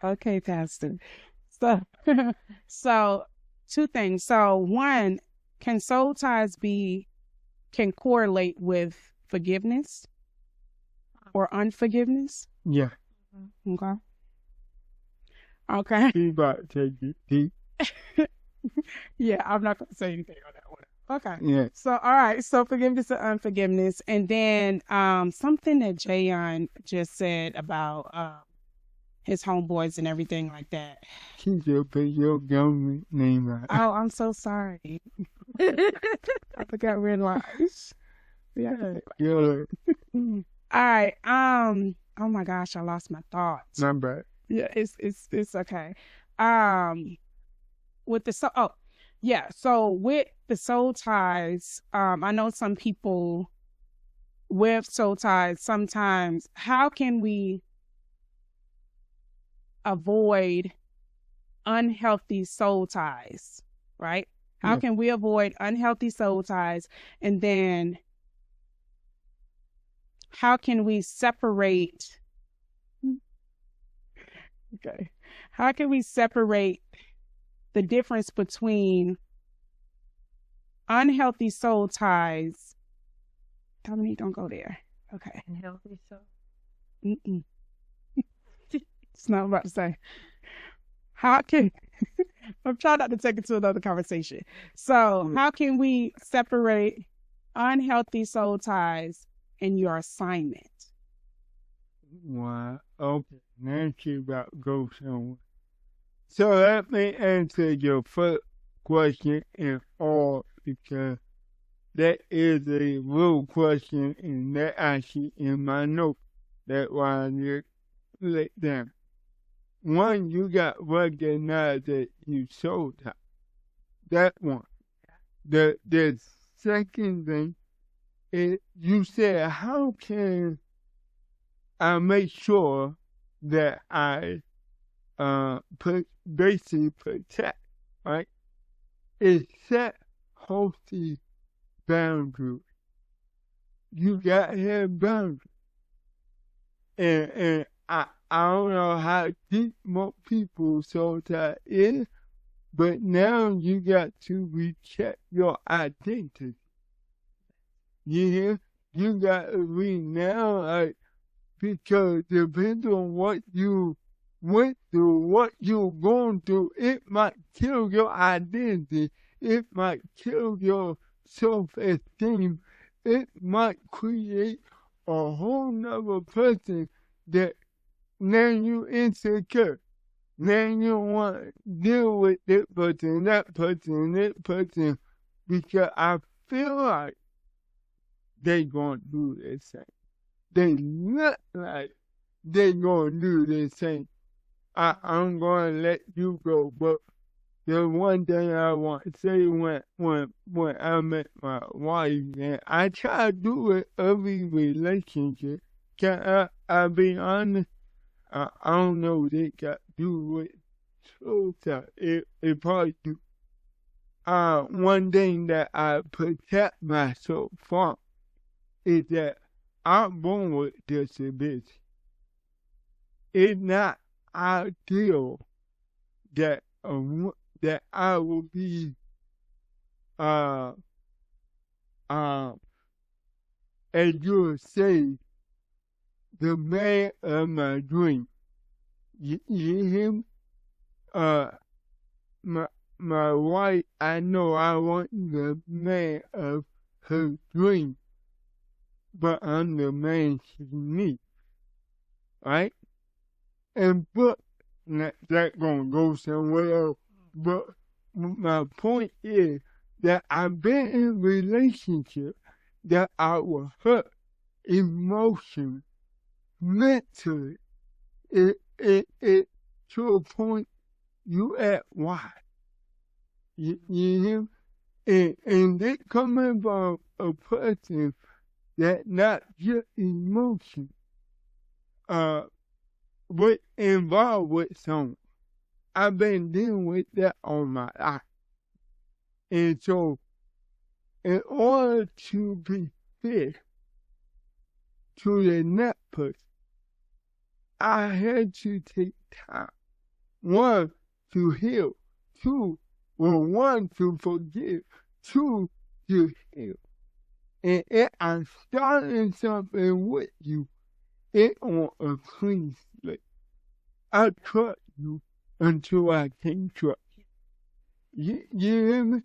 Okay, Pastor. So two things. So one, can soul ties can correlate with forgiveness or unforgiveness? Yeah. Okay. You about to take it deep. Yeah, I'm not going to say anything on that one. Okay. Yeah. So, all right. So, forgiveness and unforgiveness. And then something that Jayon just said about his homeboys and everything like that. Can you put your government name out? Oh, I'm so sorry. I forgot red lines. Yeah. All right. Oh my gosh, I lost my thoughts. Not bad. Yeah, it's okay. With the so with the soul ties, I know some people with soul ties sometimes. How can we avoid unhealthy soul ties, right? How can we avoid unhealthy soul ties? And then how can we separate? Okay. How can we separate the difference between unhealthy soul ties? Dominique, don't go there. Okay. Unhealthy soul. It's not about to say. How can I'm trying not to take it to another conversation. So how can we separate unhealthy soul ties in your assignment? Wow. Okay. Now she about to go somewhere. So let me answer your first question in all, because that is a real question and that actually in my notes. That's why I just let down. One, you got to recognize that you sold her. That one. The second thing is you said, how can I make sure that I basically protect, right? It's set healthy boundaries. You got to have boundaries. And I don't know how deep most people so that is, but now you got to recheck your identity. You hear? You got to now, like, because depending on what you went through, what you're going through, it might kill your identity. It might kill your self-esteem. It might create a whole nother person that now you insecure. Now you don't want to deal with this person, that person, because I feel like they gonna do the same. They look like they gonna do the same. I'm gonna let you go, but the one thing I want to say when I met my wife, and I try to do it every relationship. Can I be honest? I don't know what it got to do with suicide. It probably do. One thing that I protect myself from is that I'm born with disability. It's not ideal that that I will be as you would say, the man of my dream. You hear me? My wife, I know I want the man of her dream, but I'm the man she needs, right? And but that gonna go somewhere else. But my point is that I've been in relationships that I was hurt emotionally, mentally. It to a point you ask why. You hear me? And it coming from a person that not just emotion, but involved with someone. I've been dealing with that all my life. And so, in order to be fair to the next person, I had to take time. One, to heal. Two, one, to forgive. Two, to heal. And if I'm starting something with you, it on a clean slate. I trust you until I can't trust you. You hear me?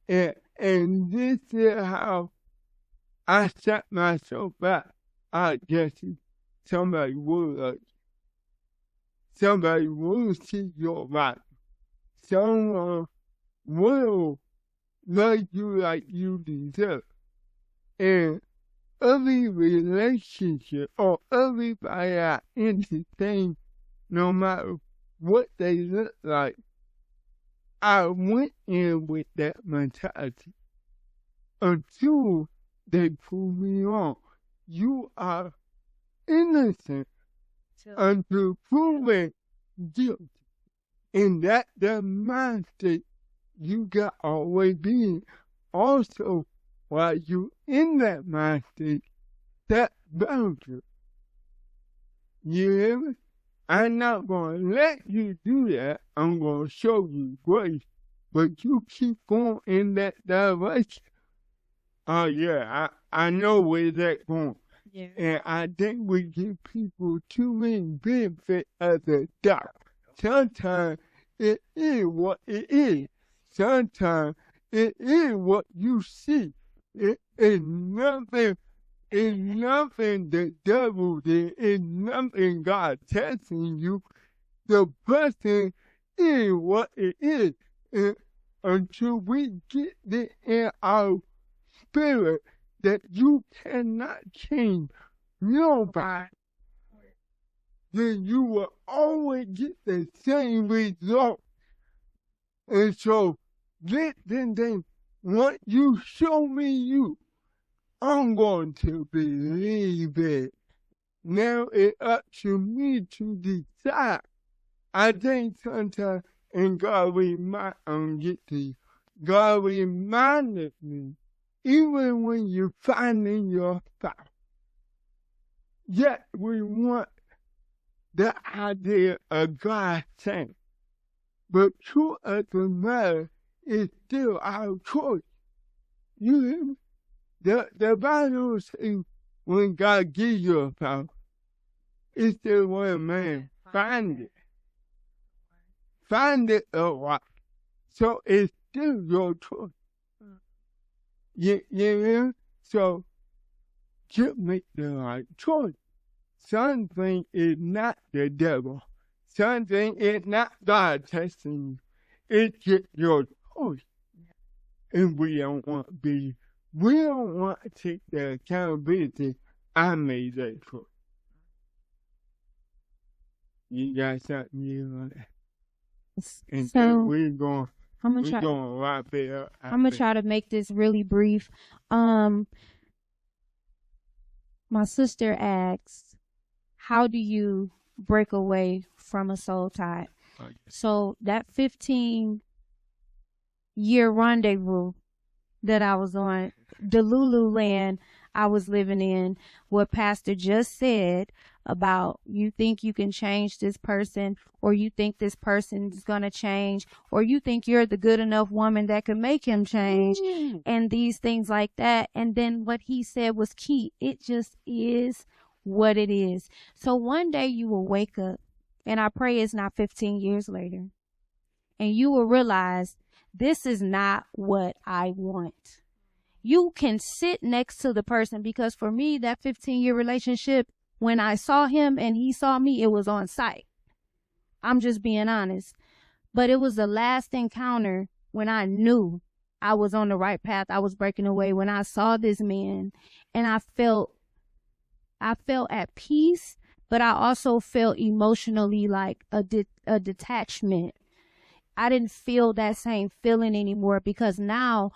And this is how I set myself back. Jesse, somebody will like you. Somebody will see your life. Someone will love you like you deserve. And every relationship or everybody I entertain, no matter what they look like, I went in with that mentality until they prove me wrong. You are innocent until proven guilty. And that's the mindset you got always been. Also, while you in that mindset, that boundary. You hear me? I'm not going to let you do that. I'm going to show you grace. But you keep going in that direction. Oh, yeah, I know where that's going. Yeah. And I think we give people too many benefits of the doubt. Sometimes it is what it is. Sometimes it is what you see. It is nothing. It's nothing the devil did. It's nothing God testing you. The person is what it is. And until we get it in our spirit that you cannot change nobody, then you will always get the same result. And so, then once you show me you, I'm going to believe it. Now it's up to me to decide. I think sometimes, and God reminded me, even when you're finding your spouse, yet we want the idea of God saying, but truth of the matter is still our choice. You hear me? The Bible says when God gives you a spouse, it's still where man find it. Find it a wife. So it's still your choice. You hear me? So just make the right choice. Something is not the devil. Something is not God testing you. It's just your choice. And we don't want to take the accountability. I made that choice. You got something you want to. And so we're going to wrap it up. I'm gonna try to make this really brief. My sister asks, how do you break away from a soul tie? Okay. So that 15-year rendezvous that I was on, the Lululand I was living in, what Pastor just said about you think you can change this person, or you think this person is going to change, or you think you're the good enough woman that can make him change, and these things like that. And then what he said was key. It just is what it is. So one day you will wake up, and I pray it's not 15 years later, and you will realize this is not what I want. You can sit next to the person, because for me, that 15-year relationship, when I saw him and he saw me, it was on sight. I'm just being honest. But it was the last encounter when I knew I was on the right path. I was breaking away when I saw this man, and I felt at peace, but I also felt emotionally like a detachment. I didn't feel that same feeling anymore, because now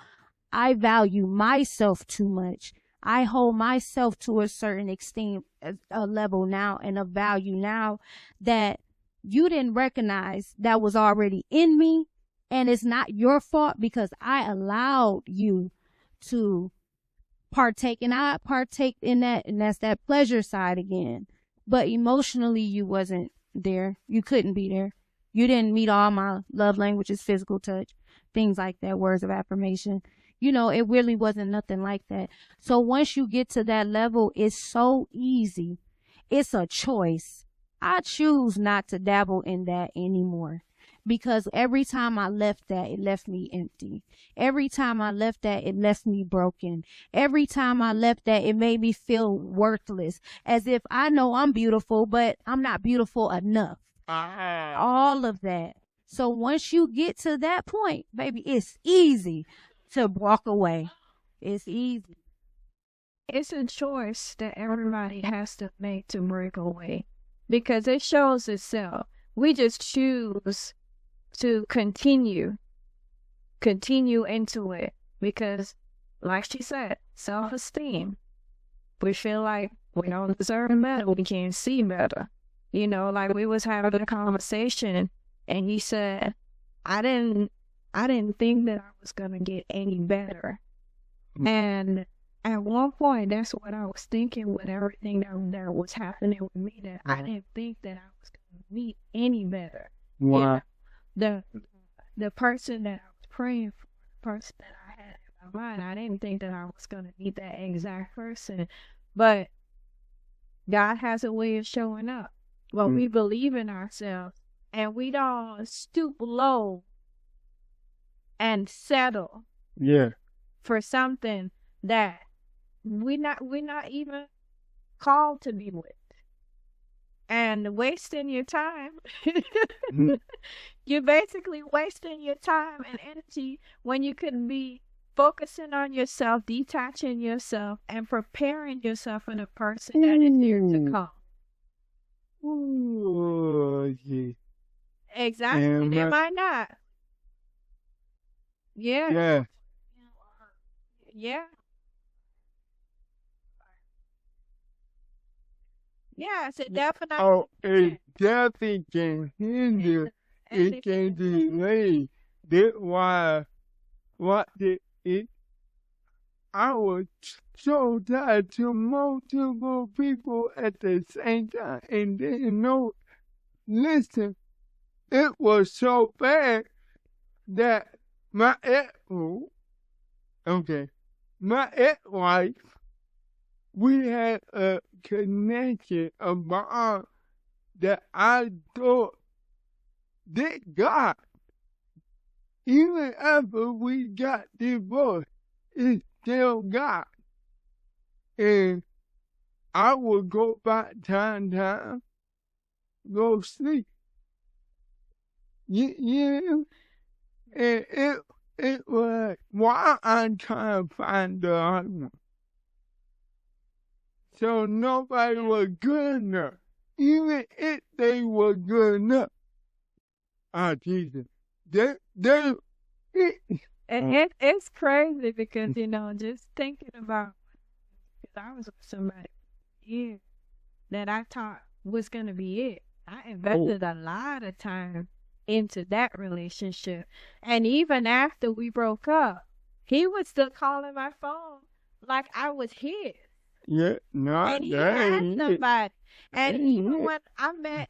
I value myself too much. I hold myself to a certain esteem, a level now, and a value now that you didn't recognize that was already in me. And it's not your fault, because I allowed you to partake, and I partake in that, and that's that pleasure side again. But emotionally, you wasn't there. You couldn't be there. You didn't meet all my love languages, physical touch, things like that, words of affirmation. You know, it really wasn't nothing like that. So once you get to that level, it's so easy. It's a choice. I choose not to dabble in that anymore, because every time I left that, it left me empty. Every time I left that, it left me broken. Every time I left that, it made me feel worthless, as if I know I'm beautiful, but I'm not beautiful enough. All of that. So once you get to that point, baby, it's easy to walk away. It's easy. It's a choice that everybody has to make to break away, because it shows itself. We just choose to continue into it, because like she said, self-esteem. We feel like we don't deserve better. We can't see better. You know, like we was having a conversation, and he said, I didn't think that I was going to get any better. And at one point, that's what I was thinking with everything that was happening with me, that I didn't think that I was going to meet any better. Wow. The person that I was praying for, the person that I had in my mind, I didn't think that I was going to meet that exact person. But God has a way of showing up. When we believe in ourselves, and we don't stoop low and settle for something that we're not even called to be with, and wasting your time. You're basically wasting your time and energy when you could be focusing on yourself, detaching yourself, and preparing yourself for the person that is here to come. Ooh, yeah. Exactly. It might not. Yeah. Yeah. Yes, it definitely Oh, can. it definitely can hinder. And It if it can delay. That's why what did it I was so tied to multiple people at the same time and didn't know. Listen, it was so bad that my ex, oh, okay, my ex-wife, we had a connection, a bond that I thought that God, even after we got divorced, it's still God. And I would go back time, go sleep. Yeah, and it was why I'm trying to find the other one. So nobody was good enough. Even if they were good enough. Ah, Jesus. They, it's crazy because just thinking about, because I was with somebody here that I thought was gonna be it. I invested a lot of time into that relationship, and even after we broke up, he was still calling my phone like I was his. yeah, not And he that had ain't it. somebody. And Ain't even it. when I met,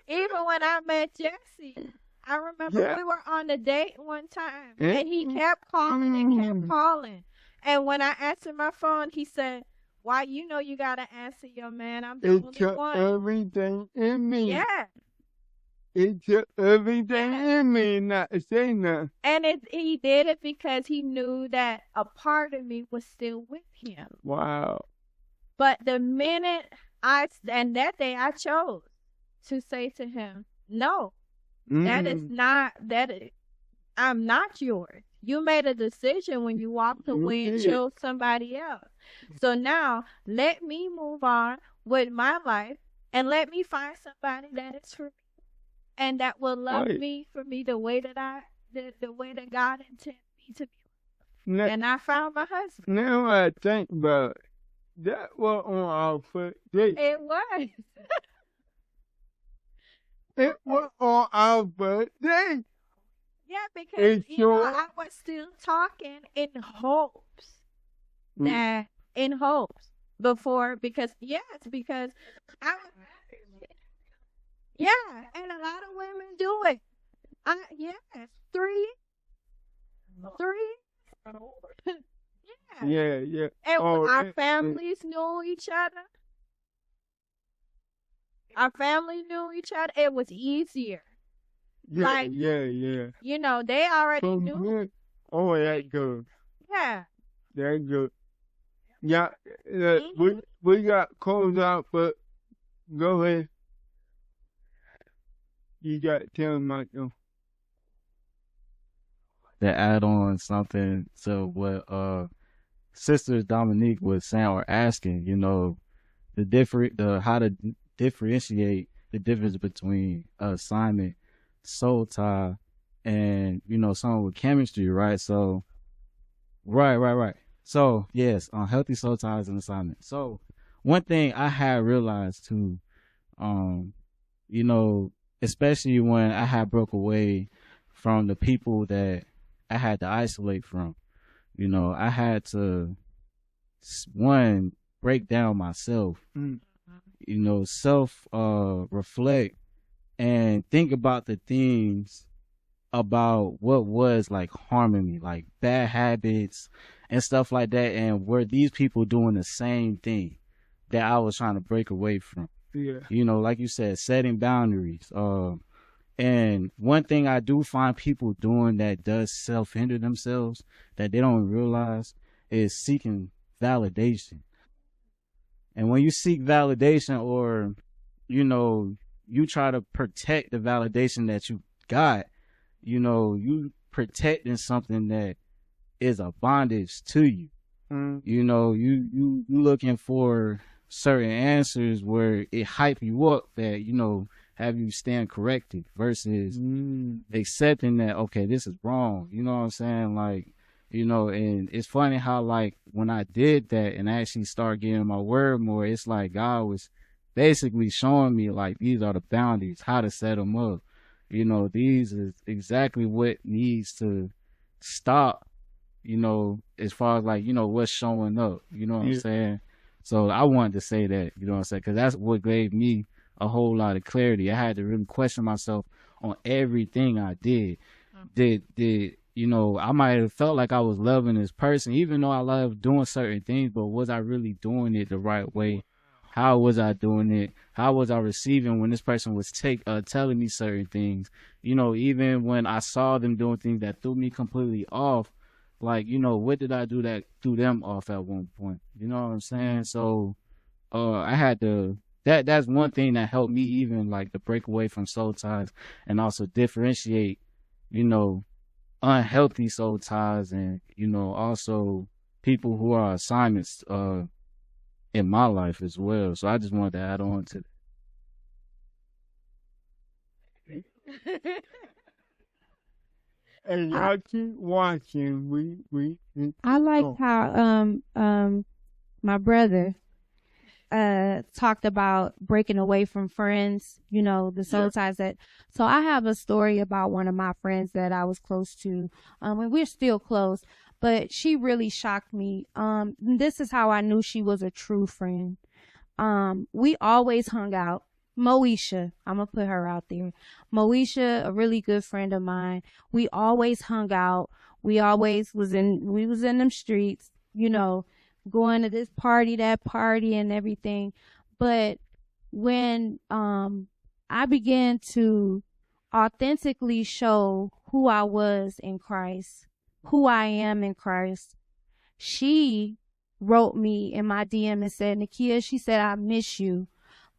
even when I met Jesse, I remember Yeah. we were on a date one time, and he kept calling and kept calling. And when I answered my phone, he said, "Why, you gotta answer your man. I'm the It only took one." everything in me. Yeah. It took everything in me not to say nothing. And he did it because he knew that a part of me was still with him. Wow. But the minute and that day I chose to say to him, "No, that is not, I'm not yours. You made a decision when you walked away and Yeah. chose somebody else. So now let me move on with my life and let me find somebody that is for me and that will love Right. me for me the way that the way that God intended me to be. Now, And I found my husband. now I think about it, that was on our first date. It was. It was on our first date. Yeah, because It's sure. I was still talking in hopes Mm. before, because I was, yeah, and a lot of women do it. Yes, three, yeah, Yeah. and Oh, our families knew each other. Our family knew each other. It was easier. Like, yeah. They already So knew. good. Oh, that good. Yeah. That good. Yeah, Mhm. we got closed out, but go ahead. You got to tell him, Michael. To add on something to what Sister Dominique was saying or asking, the how to differentiate the difference between assignment, soul tie, and someone with chemistry, right? So, right. So, yes, healthy soul ties and assignment. So, one thing I had realized too, um, you know, especially when I had broke away from the people that I had to isolate from, I had to one break down myself, Mm. self reflect and think about the things about what was like harming me, like bad habits and stuff like that, and were these people doing the same thing that I was trying to break away from? Yeah. Like you said, setting boundaries. And one thing I do find people doing that does self-hinder themselves that they don't realize is seeking validation. And when you seek validation, or, you try to protect the validation that you got, you protecting something that is a bondage to you. Mm. You looking for certain answers where it hype you up that, have you stand corrected versus accepting that, okay, this is wrong. You know what I'm saying? Like, you know. And it's funny how, like, when I did that and actually start getting my word more, it's like God was basically showing me, like, these are the boundaries, how to set them up. You know, these is exactly what needs to stop, you know, as far as, like, you know, what's showing up, you know what I'm saying? So I wanted to say that, you know what I'm saying? Because that's what gave me a whole lot of clarity. I had to really question myself on everything I did. Did you know, I might have felt like I was loving this person, even though I love doing certain things, but was I really doing it the right way? How was I doing it? How was I receiving when this person was telling me certain things? You know, even when I saw them doing things that threw me completely off, like, you know, what did I do that threw them off at one point? You know what I'm saying? So I had to, that's one thing that helped me even, like, to break away from soul ties and also differentiate, you know, unhealthy soul ties and, you know, also people who are assignments in my life as well. So I just wanted to add on to that. And y'all keep watching. We I like how my brother talked about breaking away from friends, you know, the soul ties that. So I have a story about one of my friends that I was close to, and we're still close, but she really shocked me. This is how I knew she was a true friend. We always hung out. Moesha, I'm gonna put her out there. Moesha, a really good friend of mine. We always hung out. We was in them streets, you know, going to this party, that party, and everything. But when I began to authentically show who I was in Christ, who I am in Christ, she wrote me in my DM and said, Nakia, she said, I miss you,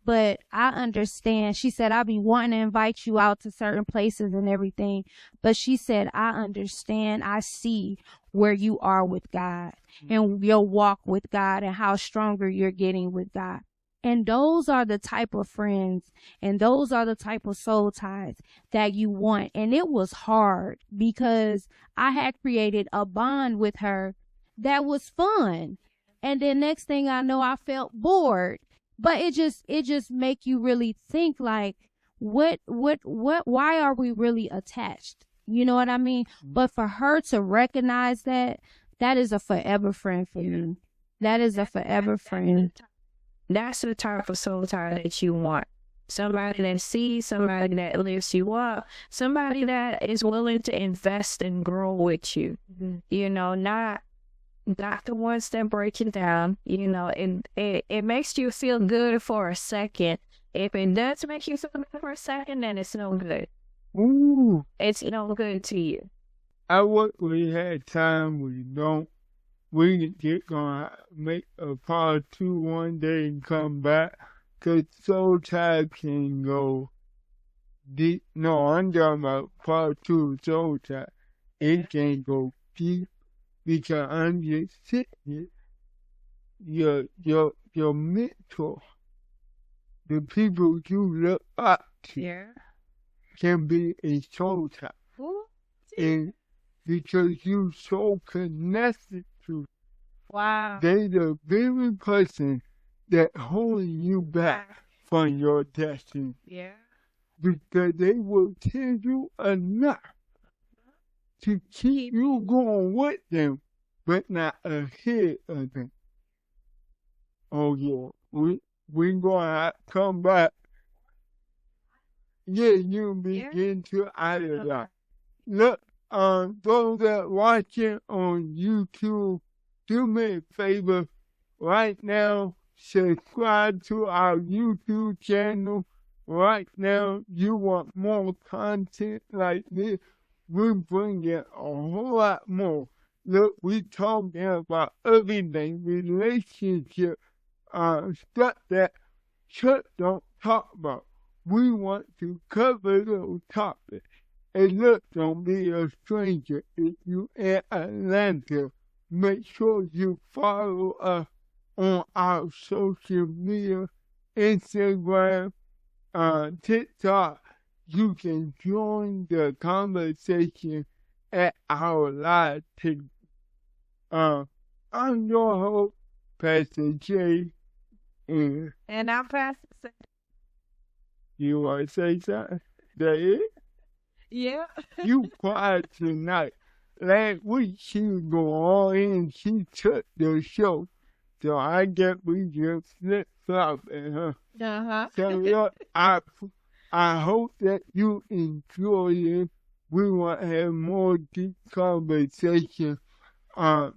but I understand. She said, I be wanting to invite you out to certain places and everything, but she said, I understand. I see where you are with God and your walk with God and how stronger you're getting with God. And those are the type of friends and those are the type of soul ties that you want. And it was hard because I had created a bond with her that was fun. And then next thing I know, I felt bored. But it just make you really think, like, why are we really attached? You know what I mean? But for her to recognize that is a forever friend for me. That is a forever friend. That's the type of soul tie that you want. Somebody that sees, somebody that lifts you up, somebody that is willing to invest and grow with you. You know, not the ones that break you down, you know, and it makes you feel good for a second. If it does make you feel good for a second, then it's no good. Ooh. It's no good to you. I wish we had time. We don't. We just gonna make a part 2 one day and come back. Cause soul tie can go deep. No, I'm talking about part 2 soul tie. It can go deep. Because I'm just sitting here, your mentor, the people you look up to, can be a soul tie. And because you so connected to, they the very person that holding you back from your destiny. Because they will tell you enough to keep you going with them, but not ahead of them. Oh yeah, we gonna come back. Yeah, you begin to idolize. Look, those that watching on YouTube, do me a favor right now. Subscribe to our YouTube channel right now. You want more content like this? We bring in a whole lot more. Look, we talking about everything, relationship, stuff that church don't talk about. We want to cover those topics. And look, don't be a stranger. If you in Atlanta, make sure you follow us on our social media, Instagram, TikTok. You can join the conversation at our live page. I'm your host, Pastor J, and I'm Pastor Sadia. you want to say something? That it? Yeah. You quiet tonight. Last week she was going all in, she took the show. So I guess we just flip-flopping, huh? Uh-huh. So look, I hope that you enjoy it. We will have more deep conversation.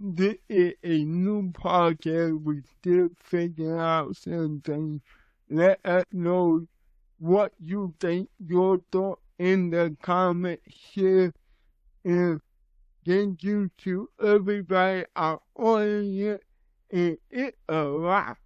This is a new podcast. We still figuring out some things. Let us know what you think, your thought in the comment, share, and thank you to everybody, our audience, and it's a lot.